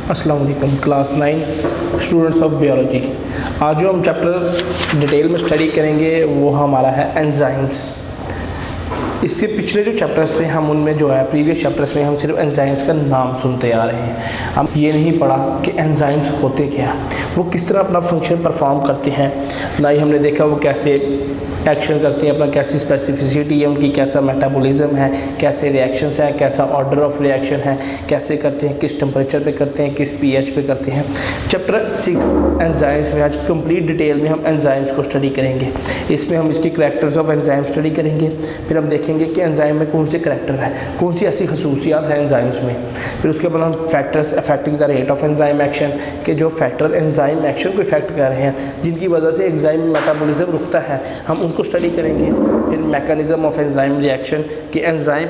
अस्सलाम वालेकुम class 9 students of biology. आज जो हम चैप्टर डिटेल में स्टडी करेंगे वो हमारा है एंजाइम्स। इसके पिछले जो चैप्टर्स थे हम उनमें जो है प्रीवियस चैप्टर्स में हम सिर्फ एंजाइम्स का नाम सुनते आ रहे हैं। हम ये नहीं पढ़ा कि एंजाइम्स होते क्या, वो किस तरह अपना फंक्शन परफॉर्म करते हैं, ना ही हमने देखा वो कैसे एक्शन करते हैं, अपना कैसी स्पेसिफिसिटी है उनकी, कैसा मेटाबॉलिज्म है, कैसे रिएक्शंस हैं, कैसा ऑर्डर ऑफ रिएक्शन है, कैसे करते हैं, किस टेम्परेचर पे करते हैं, किस पीएच पे करते हैं। चैप्टर 6 एंजाइम्स में आज कंप्लीट डिटेल में हम एंजाइम्स को स्टडी करेंगे। इसमें हम इसके करैक्टर्स ऑफ एंजाइम स्टडी करेंगे, फिर हम देखेंगे कि एंजाइम में कौन से करैक्टर है, कौन सी ऐसी खसूसियात हैं एंजाइम्स में। फिर उसके बाद हम factors affecting the rate of enzyme action के जो फैक्टर एंजाइम एक्शन को इफेक्ट कर रहे हैं, जिनकी वजह से एंजाइम मेटाबॉलिज्म रुकता है, हम उनको स्टडी करेंगे। फिर मैकेनिज्म ऑफ एंजाइम रिएक्शन कि एंजाइम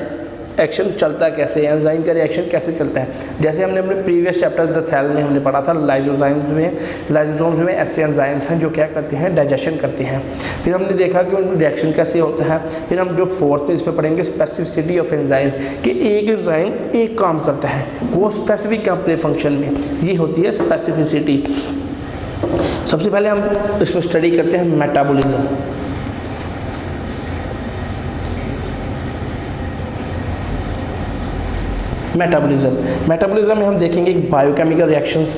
एक्शन चलता कैसे है, एंजाइम का रिएक्शन कैसे चलता है। जैसे हमने अपने प्रीवियस चैप्टर द सेल में हमने पढ़ा था लाइसोसोम्स में ऐसे एंजाइम्स हैं जो क्या करते हैं, डाइजेशन करते हैं। फिर हमने देखा कि उनका रिएक्शन कैसे होता है। फिर हम जो फोर्थ में इस पर पढ़ेंगे स्पेसिफिसिटी ऑफ एंजाइम कि एक एंजाइम एक काम करता है, वो स्पेसिफिक अपने फंक्शन में, ये होती है स्पेसिफिसिटी। सबसे पहले हम इसमें स्टडी करते हैं मेटाबॉलिज्म। मेटाबॉलिज्म में हम देखेंगे बायोकेमिकल रिएक्शंस,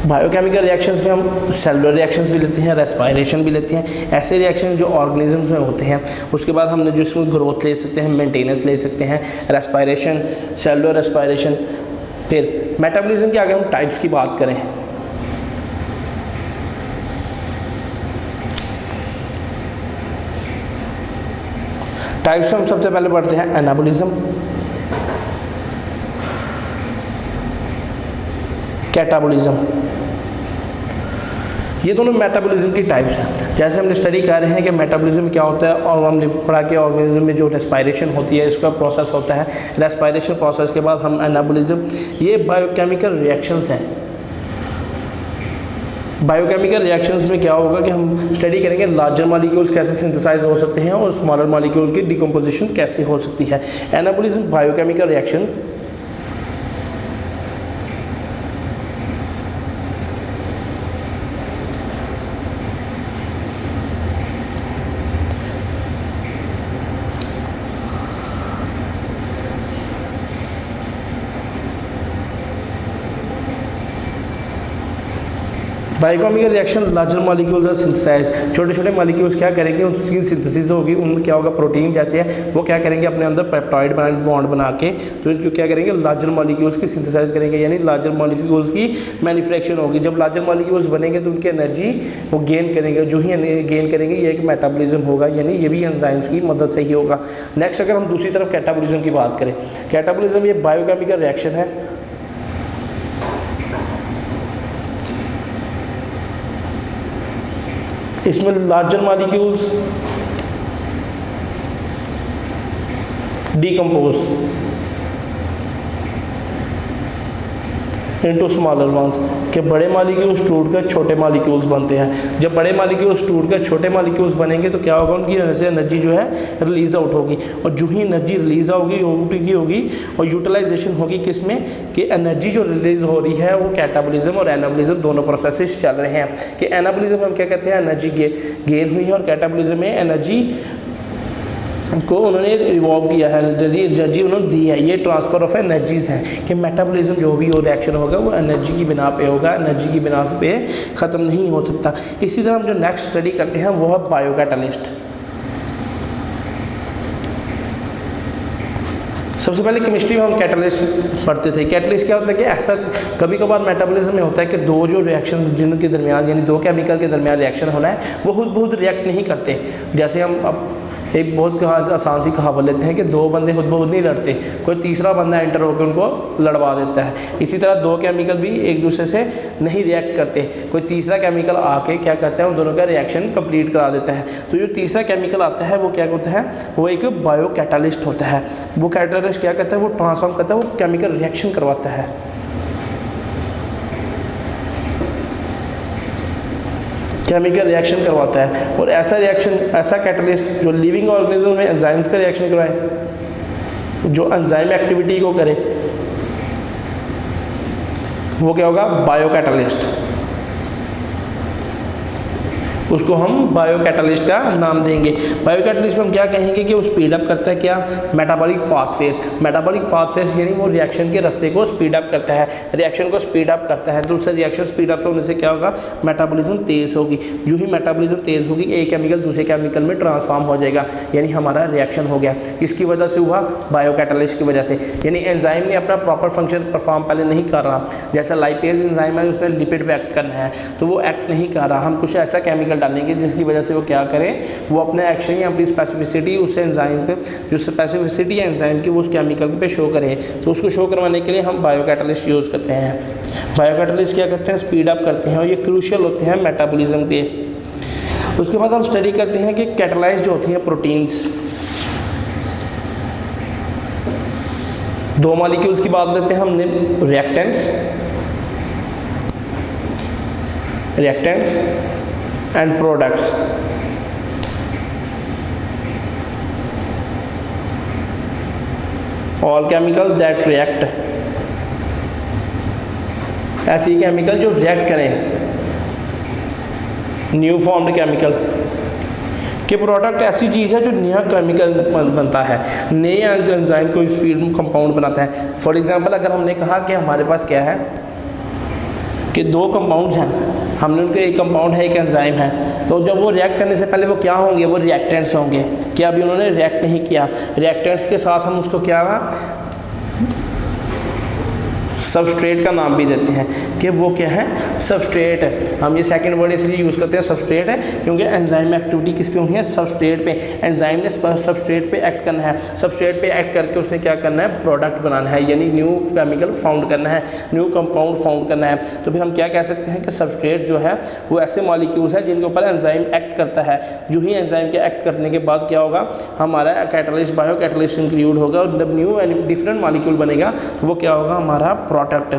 बायोकेमिकल रिएक्शंस में हम सेलुलर रिएक्शंस भी लेते हैं, रेस्पायरेशन भी लेते हैं, ऐसे रिएक्शन जो ऑर्गेनिज्म में होते हैं। उसके बाद हमने जो इसमें ग्रोथ ले सकते हैं, मेंटेनेंस ले सकते हैं, रेस्पायरेशन, सेलुलर रेस्पायरेशन। फिर मेटाबॉलिज्म के आगे हम टाइप्स की बात करें, टाइप्स में हम सबसे पहले पढ़ते हैं एनाबॉलिज्म, कैटाबॉलिज्म। ये दोनों मेटाबॉलिज्म की टाइप्स हैं। जैसे हमने स्टडी कर रहे हैं कि मेटाबॉलिज्म क्या होता है, और हमने पढ़ा कि ऑर्गेनिज्म में जो रेस्पायरेशन होती है इसका प्रोसेस होता है। रेस्पायरेशन प्रोसेस के बाद हम एनाबॉलिज्म, ये बायोकेमिकल रिएक्शंस हैं। बायोकेमिकल रिएक्शंस में क्या होगा कि हम स्टडी करेंगे लार्जर मॉलिक्यूल्स कैसे सिंथेसाइज हो सकते हैं और स्मॉलर मॉलिक्यूल की डिकम्पोजिशन कैसे हो सकती है। Anabolism biochemical reaction biochemical reaction larger molecules और सिंथेसाइज, छोटे छोटे मॉलिक्यूल्स क्या करेंगे, उसकी सिंथेसिस होगी, उनमें क्या होगा, प्रोटीन जैसे है वो क्या करेंगे, अपने अंदर पेप्टाइड बॉन्ड बना के तो इनको क्या करेंगे, लार्जर मॉलिक्यूल्स की सिंथेसाइज करेंगे, यानी लार्जर मॉलिक्यूल्स की मैन्युफैक्चरिंग होगी। जब लार्जर मॉलिक्यूल्स बनेंगे तो उनकी एनर्जी वो गेन करेंगे, जो ही गेन करेंगे ये एक मेटाबॉलिज्म होगा, यानी ये भी एंजाइम्स की मदद से ही होगा। नेक्स्ट अगर हम दूसरी तरफ कैटाबॉलिज्म की बात करें, कैटाबॉलिज्म ये बायोकेमिकल रिएक्शन है। इसमें larger molecules decompose into smaller once के बड़े मॉलिक्यूल्स टूट कर छोटे मॉलिक्यूल्स बनते हैं। जब बड़े मॉलिक्यूल्स टूट कर छोटे मॉलिक्यूल्स बनेंगे तो क्या होगा, उनकी एनर्जी जो है रिलीज आउट होगी, और जो ही एनर्जी रिलीज होगी और यूटिलाइजेशन होगी किस में, कि एनर्जी जो रिलीज हो रही है वो कैटाबॉलिज्म और एनाबॉलिज्म दोनों प्रोसेसेस चल रहे हैं। कि एनाबॉलिज्म हम क्या कहते हैं, एनर्जी गेन हुई है, और कैटाबॉलिज्म में एनर्जी को उन्होंने रिवॉल्व किया है, एनर्जी उन्होंने दी है। ये ट्रांसफ़र ऑफ एनर्जीज हैं कि मेटाबॉलिज्म जो भी हो रिएक्शन होगा वो एनर्जी की बिना पे होगा, एनर्जी की बिना पे ख़त्म नहीं हो सकता। इसी तरह हम जो नेक्स्ट स्टडी करते हैं वो है बायोकैटालिस्ट। सबसे पहले केमिस्ट्री में हम कैटलिस्ट पढ़ते थे। कैटलिस्ट क्या होता है कि ऐसा कभी कभार मेटाबॉलिज्म में होता है कि दो जो रिएक्शंस जिनके दरमियान, यानी दो केमिकल के दरमियान रिएक्शन होना है, वो खुद बहुत रिएक्ट नहीं करते। जैसे हम अब एक बहुत आसान सी कहावत लेते हैं कि दो बंदे खुद ब खुद नहीं लड़ते, कोई तीसरा बंदा एंटर होकर उनको लड़वा देता है। इसी तरह दो केमिकल भी एक दूसरे से नहीं रिएक्ट करते, कोई तीसरा केमिकल आके क्या करता है, उन दोनों का रिएक्शन कंप्लीट करा देता है। तो जो तीसरा केमिकल आता है वो क्या होता है, वो एक बायो कैटालिस्ट होता है। वो कैटालिस्ट क्या करता है, वो ट्रांसफॉर्म करता है, वो केमिकल रिएक्शन करवाता है। केमिकल रिएक्शन करवाता है, और ऐसा रिएक्शन, ऐसा कैटलिस्ट जो लिविंग ऑर्गेनिज्म में एंजाइम्स का रिएक्शन करवाए, जो एंजाइम एक्टिविटी को करे, वो क्या होगा? Bio catalyst. उसको हम बायो कैटलिस्ट का नाम देंगे। बायो कैटलिस्ट में हम क्या कहेंगे कि वो स्पीड अप करता है क्या? Metabolic pathways. मेटाबॉलिक पाथवेज यानी वो रिएक्शन के रास्ते को स्पीड अप करता है, रिएक्शन को स्पीड अप करता है। दूसरा रिएक्शन स्पीड अप होने से क्या होगा? मेटाबॉलिज्म तेज़ होगी। जो ही मेटाबॉलिज्म तेज़ होगी, एक केमिकल दूसरे केमिकल में ट्रांसफॉर्म हो जाएगा, यानी हमारा रिएक्शन हो गया। किसकी वजह से हुआ? बायो कैटलिस्ट की वजह से। यानी एंजाइम ने अपना प्रॉपर फंक्शन परफॉर्म पहले नहीं कर रहा। जैसा लाइपेज एंजाइम है, उसने लिपिड पे एक्ट करना है, तो वो एक्ट नहीं कर रहा। हम कुछ ऐसा केमिकल डालेंगे जिसकी वजह से वो क्या करें? वो अपने एक्शन या अपनी स्पेसिफिसिटी उस एंजाइम पे, जो स्पेसिफिसिटी है एंजाइम की, वो उस केमिकल पे शो करे। तो उसको शो करवाने के लिए हम बायो कैटलिस्ट यूज़ करते हैं। बायो कैटलिस्ट क्या करते हैं? स्पीड अप करते हैं, और ये क्रूशियल होते हैं मेटाबॉलिज्म के। उसके बाद हम स्टडी करते हैं कि कैटलाइज जो होती हैं प्रोटीन्स, 2 मॉलिक्यूल्स की बात लेते हैं हमने, reactants and products. All chemical that react, ऐसी केमिकल जो रिएक्ट करें, न्यू फॉर्म्ड केमिकल के प्रोडक्ट ऐसी चीज़ है जो नया केमिकल बनता है, नए एंजाइम को स्पीड कंपाउंड बनाता है। फॉर एग्जांपल, अगर हमने कहा कि हमारे पास क्या है कि 2 कंपाउंड्स हैं, हमने उनके एक कंपाउंड है, एक एंजाइम है, तो जब वो रिएक्ट करने से पहले वो क्या होंगे? वो रिएक्टेंट्स होंगे। क्या अभी उन्होंने रिएक्ट नहीं किया, रिएक्टेंट्स के साथ हम उसको क्या सबस्ट्रेट का नाम भी देते हैं कि वो क्या है? सबस्ट्रेट है। हम ये सेकंड वर्ड इसलिए यूज़ करते हैं सबस्ट्रेट है, क्योंकि एंजाइम एक्टिविटी किस पे होनी है? सबस्ट्रेट पे। एंजाइम ने सबस्ट्रेट पे एक्ट करना है, सबस्ट्रेट पे एक्ट करके उसने क्या करना है? प्रोडक्ट बनाना है, यानी न्यू केमिकल फाउंड करना है, न्यू कंपाउंड फाउंड करना है। तो फिर हम क्या कह सकते हैं कि सबस्ट्रेट जो है वो ऐसे मॉलिक्यूल्स हैं जिनके ऊपर एंजाइम एक्ट करता है। जो ही एंजाइम के एक्ट करने के बाद क्या होगा? हमारा कैटलिस्ट, बायो कैटलिस्ट इंक्लूड होगा, और जब न्यू डिफरेंट मॉलिक्यूल बनेगा तो वो क्या होगा? हमारा प्रोडक्ट।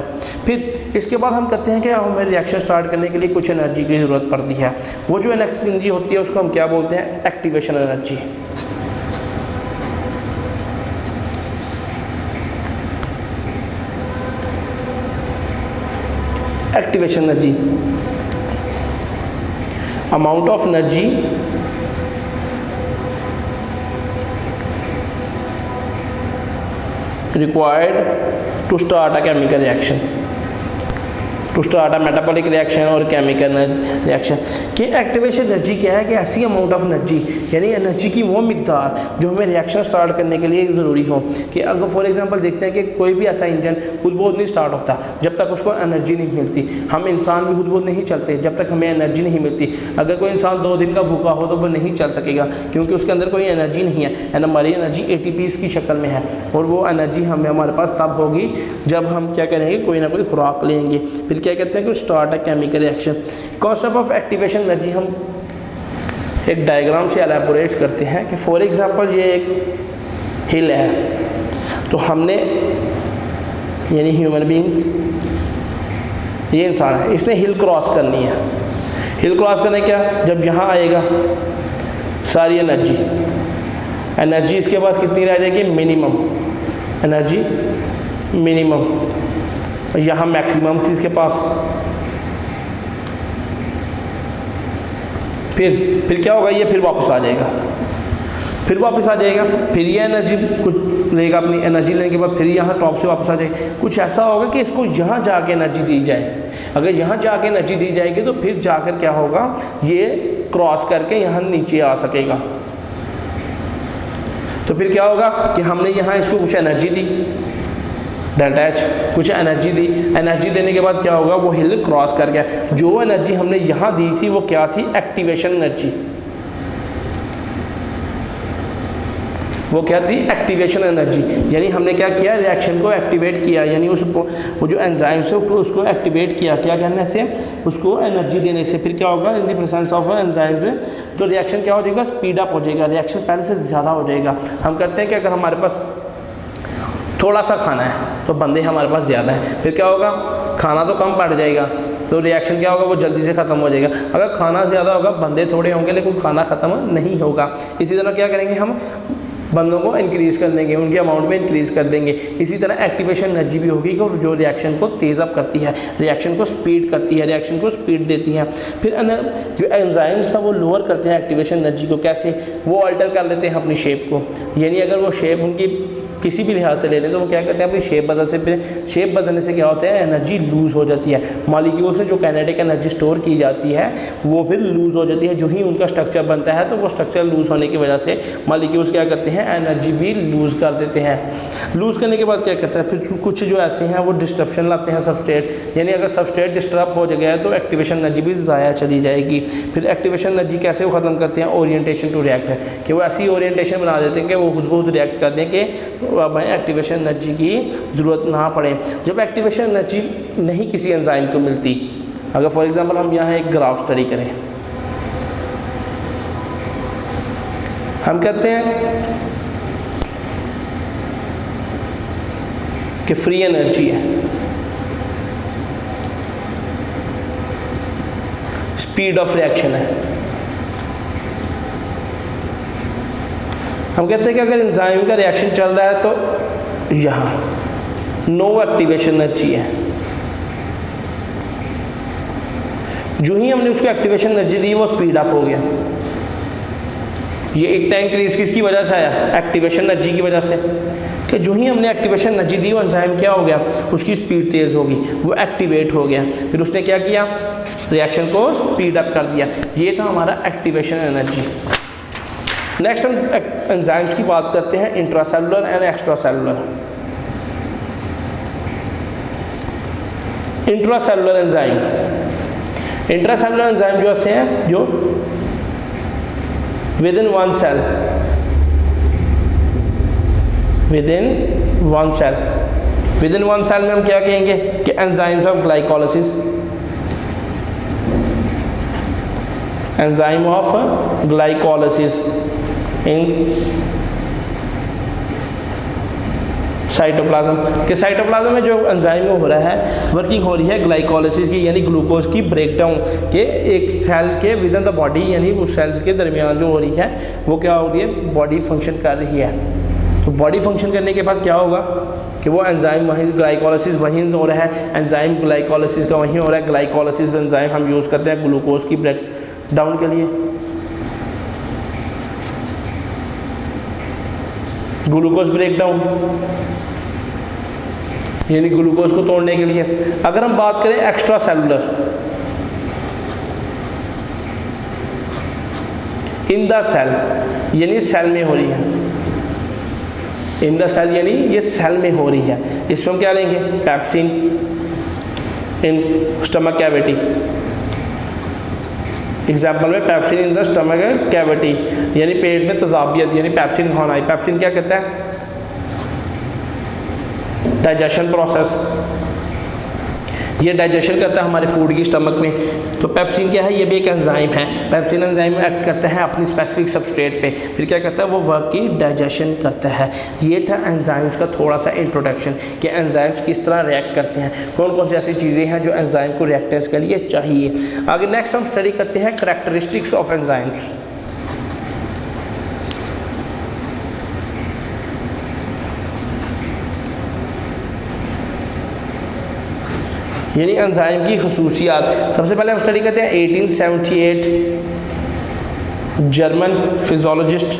फिर इसके बाद हम कहते हैं कि हमें रिएक्शन स्टार्ट करने के लिए कुछ एनर्जी की ज़रूरत पड़ती है। वो जो एनर्जी होती है उसको हम क्या बोलते हैं? Activation energy. Activation energy, amount of energy required to start a chemical reaction, to start a metabolic reaction और केमिकल रिएक्शन। कि एक्टिवेशन एनर्जी क्या है? कि ऐसी अमाउंट ऑफ एनर्जी, यानी एनर्जी की वो मिकदार जो हमें रिएक्शन स्टार्ट करने के लिए ज़रूरी हो। कि अगर फॉर एग्जांपल देखते हैं कि कोई भी ऐसा इंजन खुद बहुत नहीं स्टार्ट होता जब तक उसको एनर्जी नहीं मिलती। हम इंसान भी खुद बहुत नहीं चलते जब तक हमें एनर्जी नहीं मिलती। अगर कोई इंसान 2 दिन का भूखा हो तो वो नहीं चल सकेगा, क्योंकि उसके अंदर कोई एनर्जी नहीं है, एंड हमारी एनर्जी ATPs की शक्ल में है, और वो एनर्जी हमारे पास तब होगी जब हम क्या करेंगे? कोई ना कोई खुराक लेंगे। फिर क्या कहते हैं कि start a chemical reaction. Concept of activation energy हम एक डायग्राम से एलैबोरेट करते हैं कि फॉर एग्जांपल ये एक हिल है, तो हमने यानी ह्यूमन बीइंग्स, ये इंसान है, इसने हिल क्रॉस करनी है। हिल क्रॉस करने क्या? जब यहाँ आएगा सारी एनर्जी इसके पास कितनी रह जाएगी? Minimum energy, minimum. यहाँ मैक्सिमम थी इसके पास। फिर क्या होगा? ये फिर वापस आ जाएगा, फिर ये एनर्जी कुछ लेगा, अपनी एनर्जी लेने के बाद फिर यहाँ टॉप से वापस आ जाएगा। कुछ ऐसा होगा कि इसको यहाँ जाके एनर्जी दी जाए। अगर यहाँ जाके एनर्जी दी जाएगी तो फिर जाकर क्या होगा? ये क्रॉस करके यहाँ नीचे आ सकेगा। तो फिर क्या होगा कि हमने यहाँ इसको कुछ एनर्जी दी, डेल्टा एच, कुछ एनर्जी दी। एनर्जी देने के बाद क्या होगा? वो हिल क्रॉस कर गया। जो एनर्जी हमने यहाँ दी थी वो क्या थी? Activation energy. वो क्या थी? Activation energy. यानी हमने क्या किया? रिएक्शन को एक्टिवेट किया, यानी वो जो एंजाइम से उसको एक्टिवेट किया। क्या करने से? उसको एनर्जी देने से। फिर क्या होगा? In the presence of enzyme से तो रिएक्शन क्या हो जाएगा? स्पीड अप हो जाएगा, रिएक्शन पहले से ज़्यादा हो जाएगा। हम करते हैं कि अगर हमारे पास थोड़ा सा खाना है तो बंदे हमारे पास ज़्यादा है, फिर क्या होगा? खाना तो कम पड़ जाएगा, तो रिएक्शन क्या होगा, वो जल्दी से ख़त्म हो जाएगा। अगर खाना ज़्यादा होगा, बंदे थोड़े होंगे लेकिन खाना ख़त्म नहीं होगा। इसी तरह क्या करेंगे, हम बंदों को इंक्रीज़ कर देंगे, उनके अमाउंट में इंक्रीज़ कर देंगे। इसी तरह एक्टिवेशन एनर्जी भी होगी कि जो रिएक्शन को तेज़ अप करती है, रिएक्शन को स्पीड करती है, रिएक्शन को स्पीड देती है। फिर जो एंजाइम्स हैं वो लोअर करते हैं एक्टिवेशन एनर्जी को। कैसे? वो अल्टर कर लेते हैं अपनी शेप को। यानी अगर वो शेप उनकी किसी भी लिहाज से ले लें तो वो क्या करते हैं, अपनी शेप बदलने से क्या होता है, एनर्जी लूज़ हो जाती है। मॉलिक्यूल्स में जो काइनेटिक एनर्जी स्टोर की जाती है वो फिर लूज़ हो जाती है। जो ही उनका स्ट्रक्चर बनता है तो वो स्ट्रक्चर लूज़ होने की वजह से मॉलिक्यूल्स क्या करते हैं, एनर्जी भी लूज़ कर देते हैं। लूज़ करने के बाद क्या करता है, फिर कुछ जो ऐसे हैं वो डिस्ट्रप्शन लाते हैं सबस्ट्रेट। यानी अगर सबस्ट्रेट डिस्टर्ब हो गया तो एक्टिवेशन एनर्जी भी ज़ाया चली जाएगी। फिर एक्टिवेशन एनर्जी कैसे वो ख़त्म करते हैं, ओरिएंटेशन टू रिएक्ट है कि वो ऐसी ओरिएंटेशन बना देते हैं कि वो खुद रिएक्ट कर दें कि अब हमें एक्टिवेशन एनर्जी की ज़रूरत ना पड़े। जब एक्टिवेशन एनर्जी नहीं किसी एंजाइम को मिलती, अगर फॉर एग्जांपल हम यहाँ एक ग्राफ स्टडी करें, हम कहते हैं कि फ्री एनर्जी है, स्पीड ऑफ रिएक्शन है। हम कहते हैं कि अगर एंजाइम का रिएक्शन चल रहा है तो यहाँ नो एक्टिवेशन एनर्जी है। जो ही हमने उसको एक्टिवेशन एनर्जी दी वो स्पीड अप हो गया। ये एक टाइम इंक्रीज किसकी वजह से आया, एक्टिवेशन एनर्जी की वजह से। कि जो ही हमने एक्टिवेशन एनर्जी दी वो एंजाइम क्या हो गया, उसकी स्पीड तेज़ होगी, वो एक्टिवेट हो गया। फिर उसने क्या किया, रिएक्शन को स्पीड अप कर दिया। ये था हमारा एक्टिवेशन एनर्जी। नेक्स्ट हम एंजाइम्स की बात करते हैं, intracellular and extracellular. Intracellular enzyme, intracellular enzyme जो ऐसे हैं जो within one cell, within one cell में हम क्या कहेंगे कि enzymes of glycolysis, enzyme of glycolysis in cytoplasm. के साइटोप्लाज्म में जो एंजाइम हो रहा है, वर्किंग हो रही है ग्लाइकोलाइसिस की, यानी ग्लूकोज की ब्रेकडाउन के एक सेल के विद इन द बॉडी, यानी उस सेल्स के दरमियान जो हो रही है वो क्या हो रही है, बॉडी फंक्शन कर रही है। तो बॉडी फंक्शन करने के बाद क्या होगा कि वो एंजाइम वहीं ग्लाइकोलाइसिस वहीं हो रहा है, एंजाइम ग्लाइकोलाइसिस का वहीं हो रहा है। ग्लाइकोलाइसिस में एंजाइम हम यूज़ करते हैं ग्लूकोज की ब्रेक डाउन के लिए, ग्लूकोज ब्रेक डाउन यानी ग्लूकोज को तोड़ने के लिए। अगर हम बात करें extracellular, in the cell यानी सेल में हो रही है, इन द सेल यानी ये सेल में हो रही है। इसमें हम क्या लेंगे, pepsin in stomach cavity. Example में pepsin in the stomach cavity यानी पेट में तजाबियत, यानी पैप्सिन खाना है। पैप्सिन क्या कहता है, डाइजेशन प्रोसेस, ये डाइजेशन करता है हमारे फूड की स्टमक में। तो पेप्सिन क्या है, ये भी एक एंजाइम है। पेप्सिन एंजाइम एक्ट करता है अपनी स्पेसिफिक सबस्ट्रेट पे, फिर क्या करता है, वो वर्क की डाइजेशन करता है। ये था एंजाइम्स का थोड़ा सा इंट्रोडक्शन कि एंजाइम्स किस तरह रिएक्ट करते हैं, कौन कौन सी ऐसी चीज़ें हैं जो एंजाइम को रिएक्टेंस के लिए चाहिए। आगे नेक्स्ट हम स्टडी करते हैं करैक्टरिस्टिक्स ऑफ एंजाइम्स। यानी एंजाइम की खसूसियात। सबसे पहले हम स्टडी करते हैं 1878 जर्मन फिजियोलॉजिस्ट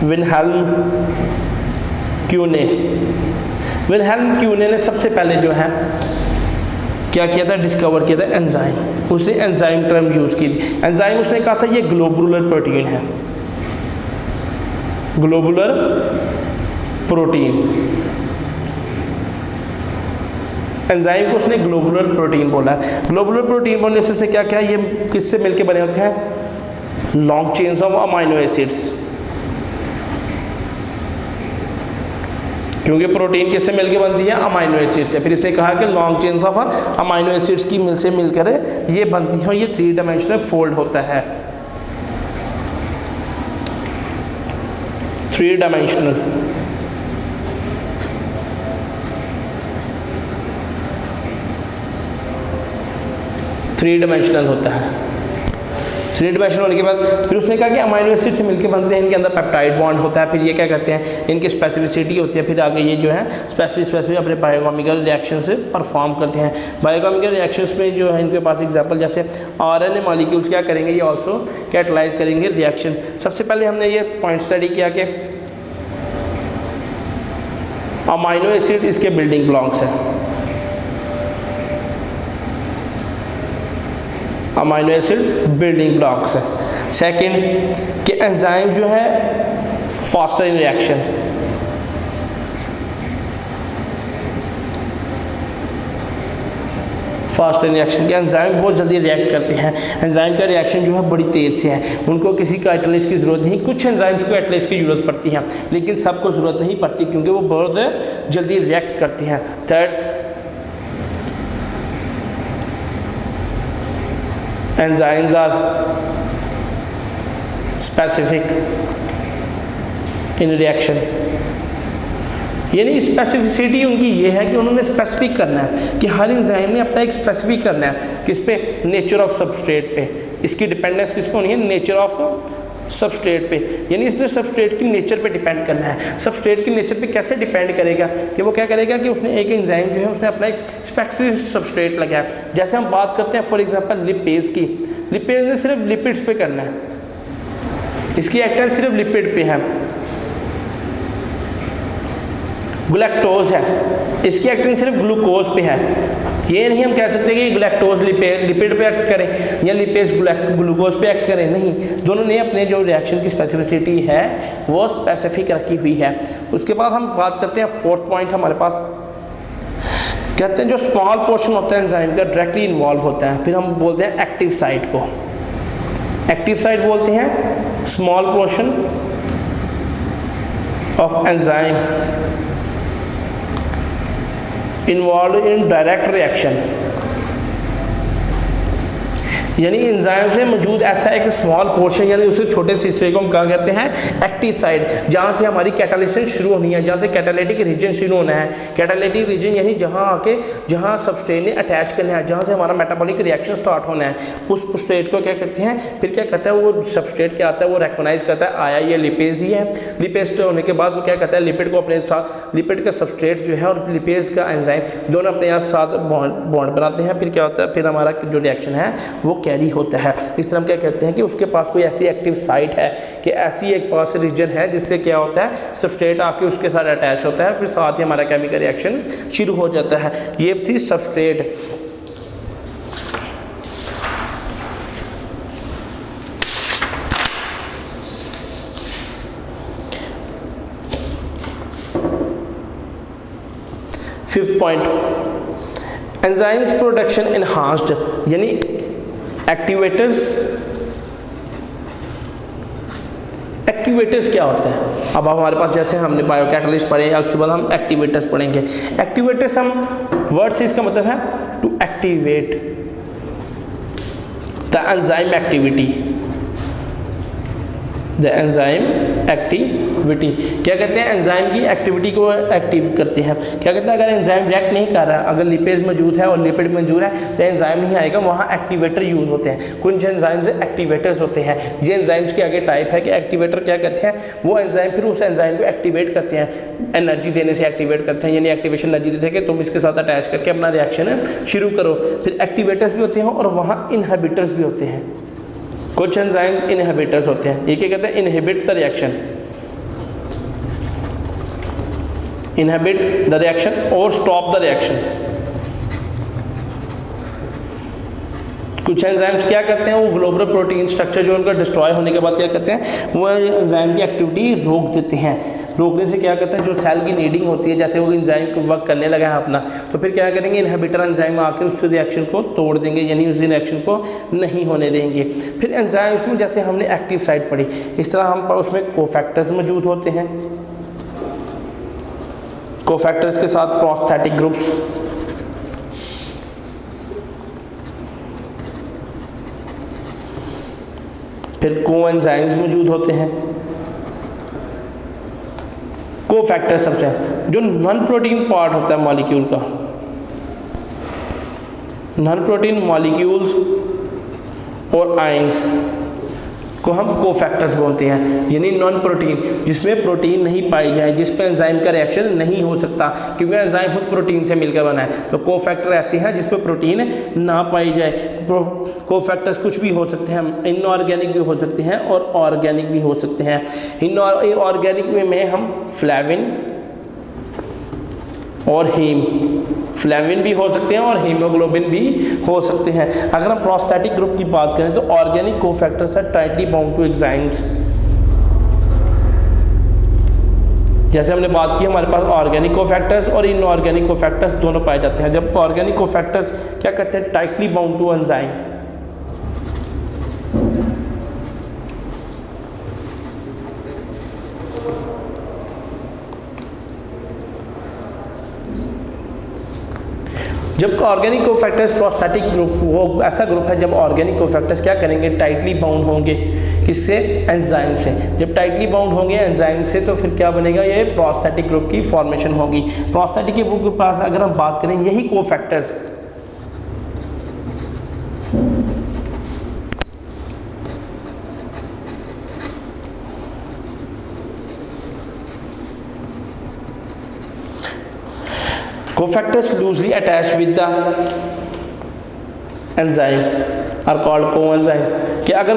विल्हेल्म क्यूने। विल्हेल्म क्यूने ने सबसे पहले जो है क्या किया था, डिस्कवर किया था एंजाइम। उसने एंजाइम टर्म यूज़ की थी। एंजाइम उसने कहा था ये ग्लोबुलर प्रोटीन है, ग्लोबुलर प्रोटीन। एंजाइम को उसने ग्लोबुलर प्रोटीन बोला। ग्लोबुलर प्रोटीन बोलने से उसने क्या किया, ये किससे मिलके बने होते हैं, long chains of amino acids. क्योंकि प्रोटीन किससे मिलकर बनती है, अमाइनो एसिड से। फिर इसने कहा कि long chains of amino acids की मिल से मिलकर ये बनती है, ये 3 डायमेंशनल फोल्ड होता है, 3 डायमेंशनल। थ्री डायमेंशनल होता है। 3 डायमेंशनल होने के बाद फिर उसने कहा कि अमाइनो एसिड से मिलकर बनते हैं, इनके अंदर पेप्टाइड बॉन्ड होता है। फिर ये क्या कहते हैं, इनकी स्पेसिफिसिटी होती है। फिर आगे ये जो है स्पेसिफिक अपने बायोकेमिकल रिएक्शन से परफॉर्म करते हैं। बायोकेमिकल रिएक्शंस में जो है इनके पास एग्जांपल जैसे आरएनए मॉलिक्यूल्स क्या करेंगे, ये ऑल्सो कैटलाइज करेंगे रिएक्शन। सबसे पहले हमने ये पॉइंट स्टडी किया कि अमाइनो एसिड इसके बिल्डिंग ब्लॉक्स हैं, अमाइनो एसिड बिल्डिंग ब्लॉक्स है। सेकंड कि एंजाइम जो है faster in reaction, fast reaction के एंजाइम बहुत जल्दी रिएक्ट करते हैं। एंजाइम का रिएक्शन जो है बड़ी तेज़ से है, उनको किसी कैटलिस्ट की ज़रूरत नहीं। कुछ एंजाइम्स को कैटलिस्ट की ज़रूरत पड़ती है, लेकिन सबको ज़रूरत नहीं पड़ती क्योंकि वो बहुत जल्दी रिएक्ट करती हैं। Third, enzymes are specific in reaction, यानी स्पेसिफिसिटी उनकी ये है कि उन्होंने स्पेसिफिक करना है कि हर एंजाइम ने अपना एक स्पेसिफिक करना है। किस पे, नेचर ऑफ सबस्ट्रेट पे। इसकी डिपेंडेंस किस पे होनी है, नेचर ऑफ सबस्ट्रेट पे, यानी इसने सबस्ट्रेट की नेचर पे डिपेंड करना है। सबस्ट्रेट की नेचर पे कैसे डिपेंड करेगा कि वो क्या करेगा कि उसने एक एंजाइम जो है उसने अपना एक स्पेसिफिक सबस्ट्रेट लगाया। जैसे हम बात करते हैं फॉर एग्जांपल लिपेज की, लिपेज ने सिर्फ लिपिड्स पे करना है, इसकी एक्टेंस सिर्फ लिपिड पे है। ग्लैक्टोज है, इसकी एक्टिंग सिर्फ ग्लूकोज पे है। ये नहीं हम कह सकते कि ग्लैक्टोज लिपिड पे एक्ट करें या लिपेज ग्लूकोज पे एक्ट करें, नहीं। दोनों ने अपने जो रिएक्शन की स्पेसिफिसिटी है वो स्पेसिफिक रखी हुई है। उसके बाद हम बात करते हैं फोर्थ पॉइंट हमारे पास, कहते हैं जो स्मॉल पोर्शन होता है एंजाइम का डायरेक्टली इन्वॉल्व होता है। फिर हम बोलते हैं एक्टिव साइट को, एक्टिव साइट बोलते हैं small portion of enzyme involve in direct reaction, यानी एंजाइम से मौजूद ऐसा एक स्मॉल पोर्शन यानी उसके छोटे से हिस्से को हम क्या कहते हैं, एक्टिव साइट, जहाँ से हमारी कैटालिसिस शुरू होनी है, जहाँ से कैटालिटिक रीजन शुरू होना है। कैटालिटिक रीजन यानी जहाँ आके जहाँ सबस्ट्रेट ने अटैच करना है, जहाँ से हमारा मेटाबॉलिक रिएक्शन स्टार्ट होना है, उस स्टेट को क्या कहते हैं। फिर क्या कहता है वो सबस्ट्रेट क्या आता है, वो रिकॉग्नाइज करता है आया ये लिपेज ही है। लिपेज होने के बाद वो क्या कहता है, लिपिड को अपने साथ, लिपिड का सबस्ट्रेट जो है और लिपेज का एंजाइम दोनों अपने यहाँ साथ बॉन्ड बनाते हैं। फिर क्या होता है, फिर हमारा जो रिएक्शन है वो कैरी होता है। इस तरह हम क्या कहते हैं कि उसके पास कोई ऐसी एक्टिव साइट है कि ऐसी एक पास रीजन है जिससे क्या होता है, सबस्ट्रेट आके उसके साथ अटैच होता है, फिर साथ ही हमारा केमिकल रिएक्शन शुरू हो जाता है। ये थी substrate. Fifth point, enzymes production enhanced, यानी एक्टिवेटर्स। एक्टिवेटर्स क्या होता है, अब हमारे पास जैसे हमने बायोकैटलिस्ट पढ़े, उसके बाद हम एक्टिवेटर्स पढ़ेंगे। एक्टिवेटर्स हम वर्ड से इसका मतलब है to activate the enzyme activity, the enzyme activity. क्या कहते हैं, एंजाइम की एक्टिविटी को एक्टिव करते हैं। क्या कहते हैं, अगर एंजाइम रिएक्ट नहीं कर रहा, अगर लिपेज मौजूद है और लिपिड मौजूद है तो एंजाइम नहीं आएगा, वहाँ एक्टिवेटर यूज़ होते हैं। कुछ एंजाइम्स एक्टिवेटर्स होते हैं। ये एंजाइम्स के आगे टाइप है कि एक्टिवेटर क्या कहते हैं, वो एंजाइम फिर उस एंजाइम को एक्टिवेट करते हैं, एनर्जी देने से एक्टिवेट करते हैं, यानी एक्टिवेशन एनर्जी देते हैं कि तुम इसके साथ अटैच करके अपना रिएक्शन शुरू करो। फिर एक्टिवेटर्स भी होते हैं और वहाँ इनहिबिटर्स भी होते हैं। कुछ एंजाइम इनहिबिटर्स होते हैं, ये क्या कहते हैं, inhibit the reaction, inhibit the reaction और स्टॉप द रिएक्शन। कुछ एंजाइम्स क्या करते हैं, वो ग्लोबुलर प्रोटीन स्ट्रक्चर जो उनका डिस्ट्रॉय होने के बाद क्या करते हैं, वो एंजाइम की एक्टिविटी रोक देते हैं। रोकने से क्या करते हैं, जो सेल की नीडिंग होती है, जैसे वो एंजाइम को वर्क करने लगा है अपना, तो फिर क्या करेंगे, इनहिबिटर एंजाइम आकर उस रिएक्शन को तोड़ देंगे, यानी उस रिएक्शन को नहीं होने देंगे। फिर एंजाइम्स में जैसे हमने एक्टिव साइट पढ़ी, इस तरह हम उसमें कोफैक्टर्स मौजूद होते हैं। कोफैक्टर्स के साथ प्रोस्थेटिक ग्रुप्स, फिर कोएंजाइम्स मौजूद होते हैं। कोफैक्टर सबसे जो नॉन प्रोटीन पार्ट होता है मॉलिक्यूल का, नॉन प्रोटीन मॉलिक्यूल्स और आयंस को हम कोफैक्टर्स बोलते हैं, यानी नॉन प्रोटीन जिसमें प्रोटीन नहीं पाई जाए, जिस पे एंजाइम का रिएक्शन नहीं हो सकता, क्योंकि एंजाइम खुद प्रोटीन से मिलकर बना है। तो कोफैक्टर ऐसे हैं जिस पे प्रोटीन ना पाई जाए। कोफैक्टर्स कुछ भी हो सकते हैं, इनऑर्गेनिक भी हो सकते हैं और ऑर्गेनिक भी हो सकते हैं। इनऑर्गेनिक में हम फ्लेविन और हीम, फ्लेविन भी हो सकते हैं और हीमोग्लोबिन भी हो सकते हैं। अगर हम प्रोस्थेटिक ग्रुप की बात करें तो organic cofactors are tightly bound to enzymes. जैसे हमने बात की, हमारे पास ऑर्गेनिक कोफैक्टर्स और इनऑर्गेनिक कोफैक्टर्स दोनों पाए जाते हैं। जब ऑर्गेनिक कोफैक्टर्स क्या करते हैं, टाइटली बाउंड टू एंजाइम। जब ऑर्गेनिक कोफैक्टर्स प्रोस्थेटिक ग्रुप, वो ऐसा ग्रुप है जब ऑर्गेनिक कोफैक्टर्स क्या करेंगे, टाइटली बाउंड होंगे किससे, एंजाइम से। जब टाइटली बाउंड होंगे एंजाइम से तो फिर क्या बनेगा, ये प्रोस्थेटिक ग्रुप की फॉर्मेशन होगी। प्रोस्थेटिक ग्रुप के पास अगर हम बात करें, यही cofactors cofactors loosely attach with the enzyme are called coenzyme. कि अगर